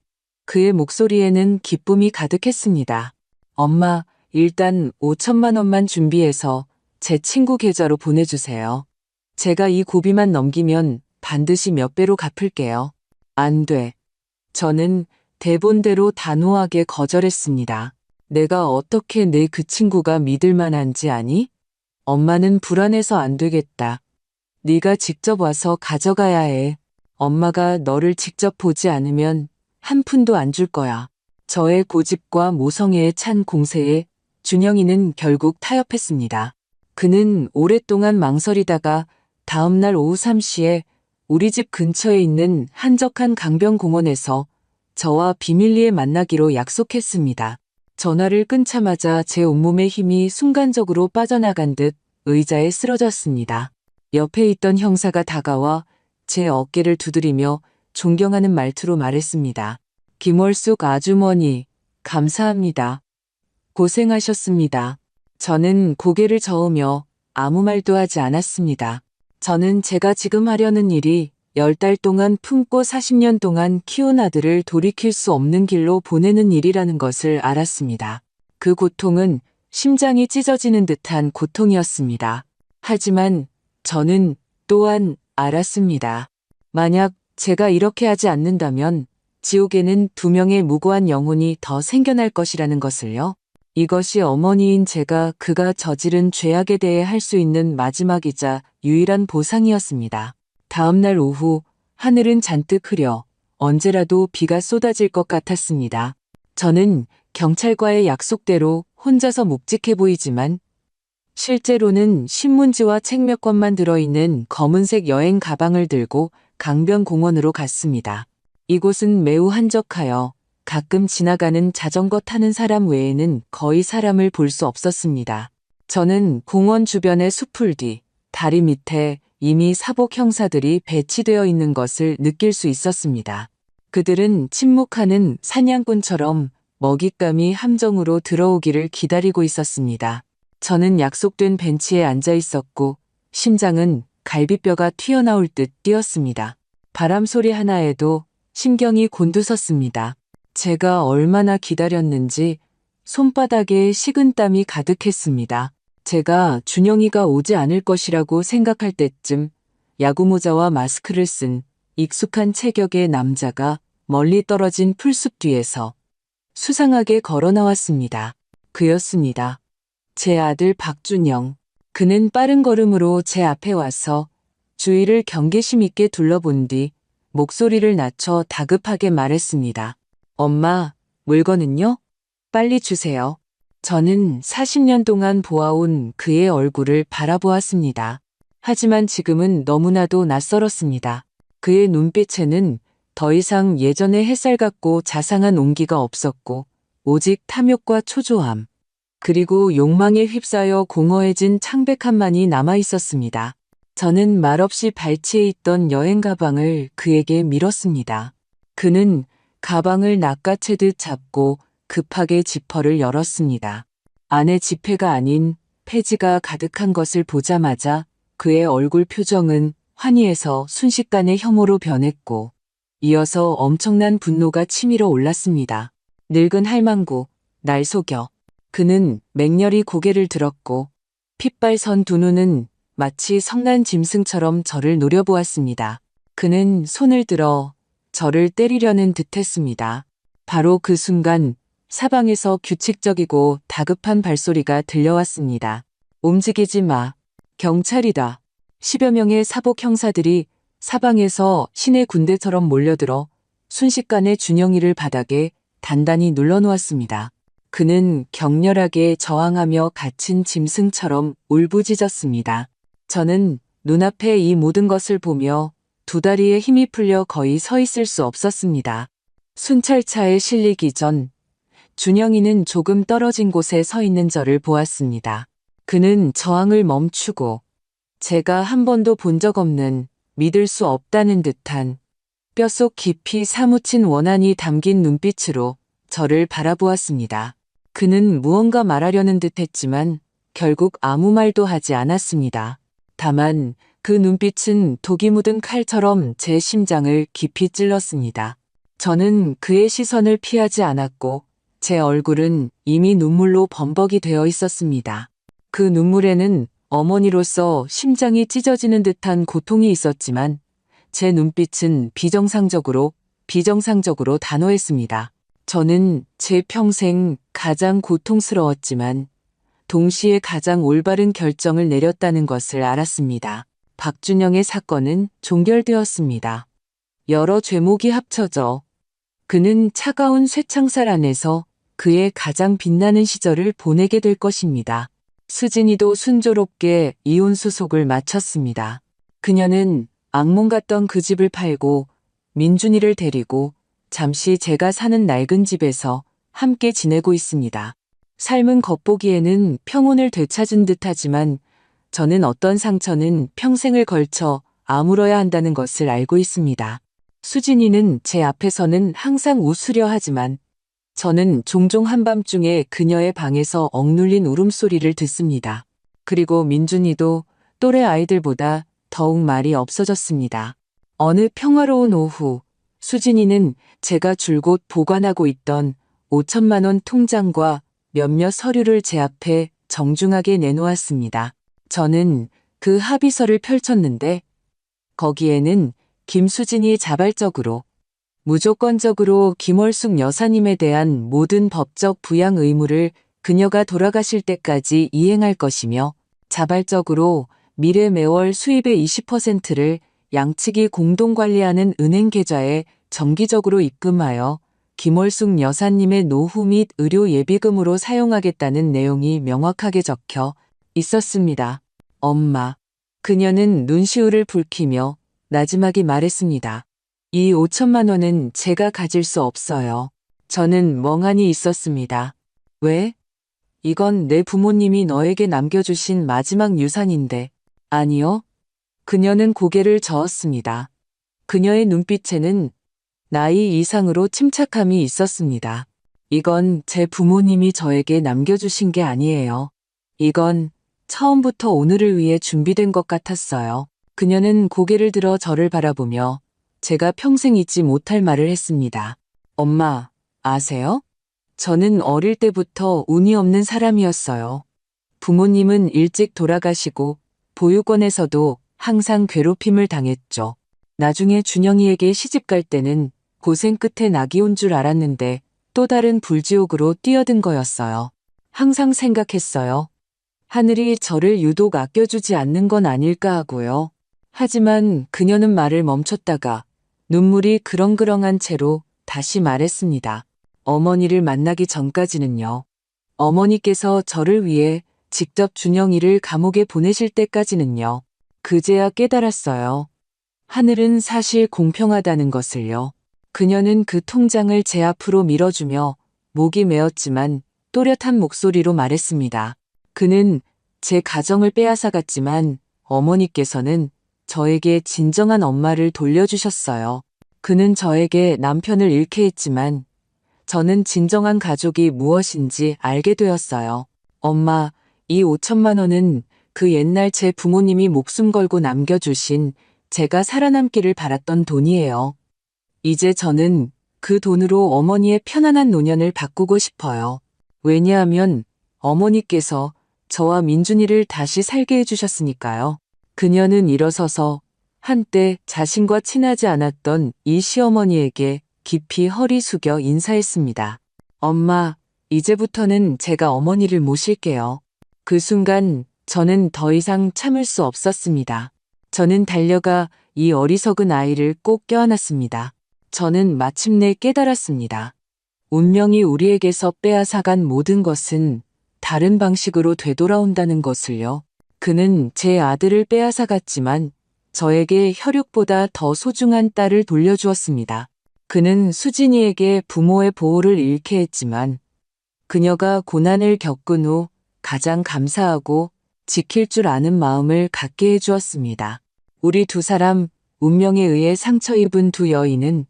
그의 목소리에는 기쁨이 가득했습니다. 엄마, 일단 5천만 원만 준비해서 제 친구 계좌로 보내주세요. 제가 이 고비만 넘기면 반드시 몇 배로 갚을게요. 안 돼. 저는 대본대로 단호하게 거절했습니다. 내가 어떻게 내 그 친구가 믿을 만한지 아니? 엄마는 불안해서 안 되겠다. 네가 직접 와서 가져가야 해. 엄마가 너를 직접 보지 않으면 한 푼도 안 줄 거야. 저의 고집과 모성애에 찬 공세에 준영이는 결국 타협했습니다. 그는 오랫동안 망설이다가 다음날 오후 3시에 우리 집 근처에 있는 한적한 강변공원에서 저와 비밀리에 만나기로 약속했습니다. 전화를 끊자마자 제 온몸의 힘이 순간적으로 빠져나간 듯 의자에 쓰러졌습니다. 옆에 있던 형사가 다가와 제 어깨를 두드리며 존경하는 말투로 말했습니다. 김월숙 아주머니, 감사합니다. 고생하셨습니다. 저는 고개를 저으며 아무 말도 하지 않았습니다. 저는 제가 지금 하려는 일이 10달 동안 품고 40년 동안 키운 아들을 돌이킬 수 없는 길로 보내는 일이라는 것을 알았습니다. 그 고통은 심장이 찢어지는 듯한 고통이었습니다. 하지만 저는 또한 알았습니다. 만약 제가 이렇게 하지 않는다면 지옥에는 2명의 무고한 영혼이 더 생겨날 것이라는 것을요. 이것이 어머니인 제가 그가 저지른 죄악에 대해 할 수 있는 마지막이자 유일한 보상이었습니다. 다음 날 오후 하늘은 잔뜩 흐려 언제라도 비가 쏟아질 것 같았습니다. 저는 경찰과의 약속대로 혼자서 묵직해 보이지만 실제로는 신문지와 책 몇 권만 들어있는 검은색 여행 가방을 들고 강변공원으로 갔습니다. 이곳은 매우 한적하여 가끔 지나가는 자전거 타는 사람 외에는 거의 사람을 볼 수 없었습니다. 저는 공원 주변의 숲풀 뒤 다리 밑에 이미 사복 형사들이 배치되어 있는 것을 느낄 수 있었습니다. 그들은 침묵하는 사냥꾼처럼 먹잇감이 함정으로 들어오기를 기다리고 있었습니다. 저는 약속된 벤치에 앉아 있었고 심장은 갈비뼈가 튀어나올 듯 뛰었습니다. 바람 소리 하나에도 심경이 곤두섰습니다. 제가 얼마나 기다렸는지 손바닥에 식은땀이 가득했습니다. 제가 준영이가 오지 않을 것이라고 생각할 때쯤 야구모자와 마스크를 쓴 익숙한 체격의 남자가 멀리 떨어진 풀숲 뒤에서 수상하게 걸어 나왔습니다. 그였습니다. 제 아들 박준영. 그는 빠른 걸음으로 제 앞에 와서 주위를 경계심 있게 둘러본 뒤 목소리를 낮춰 다급하게 말했습니다. 엄마, 물건은요? 빨리 주세요. 저는 40년 동안 보아온 그의 얼굴을 바라보았습니다. 하지만 지금은 너무나도 낯설었습니다. 그의 눈빛에는 더 이상 예전의 햇살 같고 자상한 온기가 없었고 오직 탐욕과 초조함, 그리고 욕망에 휩싸여 공허해진 창백함만이 남아 있었습니다. 저는 말없이 발치에 있던 여행 가방을 그에게 밀었습니다. 그는 가방을 낚아채듯 잡고 급하게 지퍼를 열었습니다. 안에 지폐가 아닌 폐지가 가득한 것을 보자마자 그의 얼굴 표정은 환희에서 순식간에 혐오로 변했고 이어서 엄청난 분노가 치밀어 올랐습니다. 늙은 할망구, 날 속여. 그는 맹렬히 고개를 들었고 핏발선 두 눈은 마치 성난 짐승처럼 저를 노려보았습니다. 그는 손을 들어 저를 때리려는 듯했습니다. 바로 그 순간 사방에서 규칙적이고 다급한 발소리가 들려왔습니다. 움직이지 마. 경찰이다. 10여 명의 사복 형사들이 사방에서 신의 군대처럼 몰려들어 순식간에 준영이를 바닥에 단단히 눌러놓았습니다. 그는 격렬하게 저항하며 갇힌 짐승처럼 울부짖었습니다. 저는 눈앞에 이 모든 것을 보며 두 다리에 힘이 풀려 거의 서 있을 수 없었습니다. 순찰차에 실리기 전 준영이는 조금 떨어진 곳에 서 있는 저를 보았습니다. 그는 저항을 멈추고 제가 한 번도 본 적 없는 믿을 수 없다는 듯한 뼛속 깊이 사무친 원한이 담긴 눈빛으로 저를 바라보았습니다. 그는 무언가 말하려는 듯했지만 결국 아무 말도 하지 않았습니다. 다만 그 눈빛은 독이 묻은 칼처럼 제 심장을 깊이 찔렀습니다. 저는 그의 시선을 피하지 않았고 제 얼굴은 이미 눈물로 범벅이 되어 있었습니다. 그 눈물에는 어머니로서 심장이 찢어지는 듯한 고통이 있었지만 제 눈빛은 비정상적으로 단호했습니다. 저는 제 평생 가장 고통스러웠지만 동시에 가장 올바른 결정을 내렸다는 것을 알았습니다. 박준영의 사건은 종결되었습니다. 여러 죄목이 합쳐져 그는 차가운 쇠창살 안에서 그의 가장 빛나는 시절을 보내게 될 것입니다. 수진이도 순조롭게 이혼 수속을 마쳤습니다. 그녀는 악몽 같던 그 집을 팔고 민준이를 데리고 잠시 제가 사는 낡은 집에서 함께 지내고 있습니다. 삶은 겉보기에는 평온을 되찾은 듯하지만 저는 어떤 상처는 평생을 걸쳐 아물어야 한다는 것을 알고 있습니다. 수진이는 제 앞에서는 항상 웃으려 하지만 저는 종종 한밤중에 그녀의 방에서 억눌린 울음소리를 듣습니다. 그리고 민준이도 또래 아이들보다 더욱 말이 없어졌습니다. 어느 평화로운 오후, 수진이는 제가 줄곧 보관하고 있던 5천만 원 통장과 몇몇 서류를 제 앞에 정중하게 내놓았습니다. 저는 그 합의서를 펼쳤는데 거기에는 김수진이 자발적으로 무조건적으로 김월숙 여사님에 대한 모든 법적 부양 의무를 그녀가 돌아가실 때까지 이행할 것이며 자발적으로 미래 매월 수입의 20%를 양측이 공동 관리하는 은행 계좌에 정기적으로 입금하여 김월숙 여사님의 노후 및 의료 예비금으로 사용하겠다는 내용이 명확하게 적혀 있었습니다. 엄마. 그녀는 눈시울을 붉히며 나지막이 말했습니다. 이 5천만 원은 제가 가질 수 없어요. 저는 멍하니 있었습니다. 왜? 이건 내 부모님이 너에게 남겨주신 마지막 유산인데. 아니요. 그녀는 고개를 저었습니다. 그녀의 눈빛에는 나이 이상으로 침착함이 있었습니다. 이건 제 부모님이 저에게 남겨주신 게 아니에요. 이건 처음부터 오늘을 위해 준비된 것 같았어요. 그녀는 고개를 들어 저를 바라보며 제가 평생 잊지 못할 말을 했습니다. 엄마, 아세요? 저는 어릴 때부터 운이 없는 사람이었어요. 부모님은 일찍 돌아가시고 보육원에서도 항상 괴롭힘을 당했죠. 나중에 준영이에게 시집갈 때는 고생 끝에 낙이 온 줄 알았는데 또 다른 불지옥으로 뛰어든 거였어요. 항상 생각했어요. 하늘이 저를 유독 아껴주지 않는 건 아닐까 하고요. 하지만 그녀는 말을 멈췄다가 눈물이 그렁그렁한 채로 다시 말했습니다. 어머니를 만나기 전까지는요. 어머니께서 저를 위해 직접 준영이를 감옥에 보내실 때까지는요. 그제야 깨달았어요. 하늘은 사실 공평하다는 것을요. 그녀는 그 통장을 제 앞으로 밀어주며 목이 메었지만 또렷한 목소리로 말했습니다. 그는 제 가정을 빼앗아갔지만 어머니께서는 저에게 진정한 엄마를 돌려주셨어요. 그는 저에게 남편을 잃게 했지만 저는 진정한 가족이 무엇인지 알게 되었어요. 엄마, 이 5천만 원은 그 옛날 제 부모님이 목숨 걸고 남겨주신 제가 살아남기를 바랐던 돈이에요. 이제 저는 그 돈으로 어머니의 편안한 노년을 바꾸고 싶어요. 왜냐하면 어머니께서 저와 민준이를 다시 살게 해주셨으니까요. 그녀는 일어서서 한때 자신과 친하지 않았던 이 시어머니에게 깊이 허리 숙여 인사했습니다. 엄마, 이제부터는 제가 어머니를 모실게요. 그 순간 저는 더 이상 참을 수 없었습니다. 저는 달려가 이 어리석은 아이를 꼭 껴안았습니다. 저는 마침내 깨달았습니다. 운명이 우리에게서 빼앗아간 모든 것은 다른 방식으로 되돌아온다는 것을요. 그는 제 아들을 빼앗아갔지만 저에게 혈육보다 더 소중한 딸을 돌려주었습니다. 그는 수진이에게 부모의 보호를 잃게 했지만 그녀가 고난을 겪은 후 가장 감사하고 지킬 줄 아는 마음을 갖게 해주었습니다. 우리 두 사람, 운명에 의해 상처 입은 두 여인은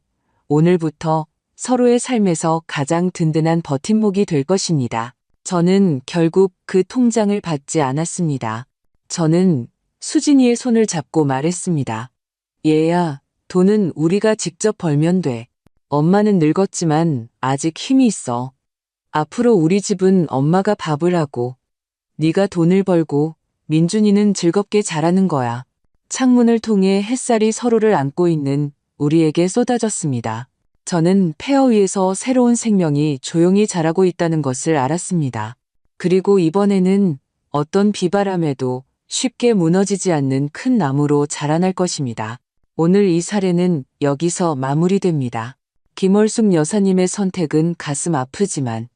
오늘부터 서로의 삶에서 가장 든든한 버팀목이 될 것입니다. 저는 결국 그 통장을 받지 않았습니다. 저는 수진이의 손을 잡고 말했습니다. 얘야, 돈은 우리가 직접 벌면 돼. 엄마는 늙었지만 아직 힘이 있어. 앞으로 우리 집은 엄마가 밥을 하고 네가 돈을 벌고 민준이는 즐겁게 자라는 거야. 창문을 통해 햇살이 서로를 안고 있는 우리에게 쏟아졌습니다. 저는 폐허 위에서 새로운 생명이 조용히 자라고 있다는 것을 알았습니다. 그리고 이번에는 어떤 비바람에도 쉽게 무너지지 않는 큰 나무로 자라날 것입니다. 오늘 이 사례는 여기서 마무리됩니다. 김월숙 여사님의 선택은 가슴 아프지만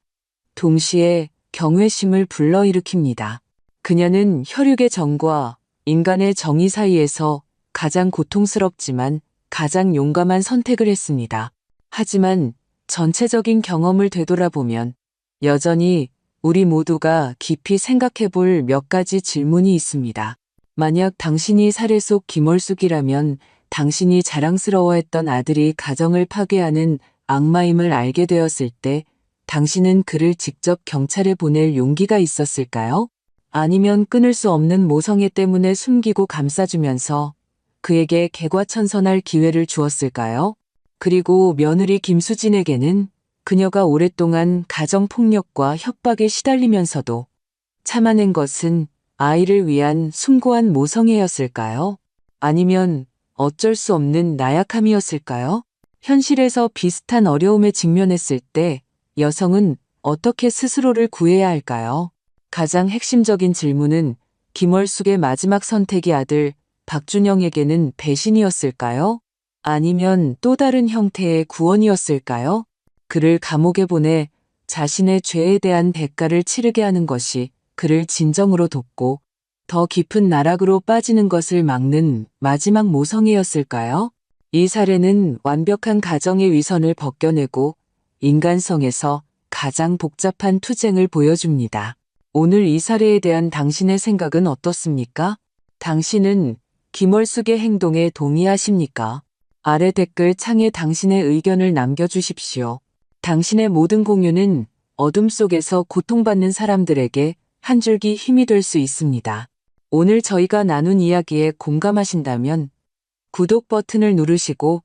동시에 경외심을 불러일으킵니다. 그녀는 혈육의 정과 인간의 정의 사이에서 가장 고통스럽지만 가장 용감한 선택을 했습니다. 하지만 전체적인 경험을 되돌아보면 여전히 우리 모두가 깊이 생각해 볼 몇 가지 질문이 있습니다. 만약 당신이 사례 속 김월숙이라면 당신이 자랑스러워했던 아들이 가정을 파괴하는 악마임을 알게 되었을 때 당신은 그를 직접 경찰에 보낼 용기가 있었을까요? 아니면 끊을 수 없는 모성애 때문에 숨기고 감싸주면서 그에게 개과천선할 기회를 주었을까요? 그리고 며느리 김수진에게는 그녀가 오랫동안 가정폭력과 협박에 시달리면서도 참아낸 것은 아이를 위한 숭고한 모성애였을까요? 아니면 어쩔 수 없는 나약함이었을까요? 현실에서 비슷한 어려움에 직면했을 때 여성은 어떻게 스스로를 구해야 할까요? 가장 핵심적인 질문은 김월숙의 마지막 선택이 아들 박준영에게는 배신이었을까요? 아니면 또 다른 형태의 구원이었을까요? 그를 감옥에 보내 자신의 죄에 대한 대가를 치르게 하는 것이 그를 진정으로 돕고 더 깊은 나락으로 빠지는 것을 막는 마지막 모성애였을까요? 이 사례는 완벽한 가정의 위선을 벗겨내고 인간성에서 가장 복잡한 투쟁을 보여줍니다. 오늘 이 사례에 대한 당신의 생각은 어떻습니까? 당신은 김월숙의 행동에 동의하십니까? 아래 댓글 창에 당신의 의견을 남겨주십시오. 당신의 모든 공유는 어둠 속에서 고통받는 사람들에게 한 줄기 힘이 될 수 있습니다. 오늘 저희가 나눈 이야기에 공감하신다면 구독 버튼을 누르시고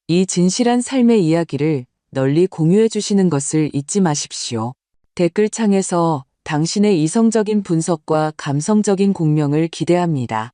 이 진실한 삶의 이야기를 널리 공유해 주시는 것을 잊지 마십시오. 댓글창에서 당신의 이성적인 분석과 감성적인 공명을 기대합니다.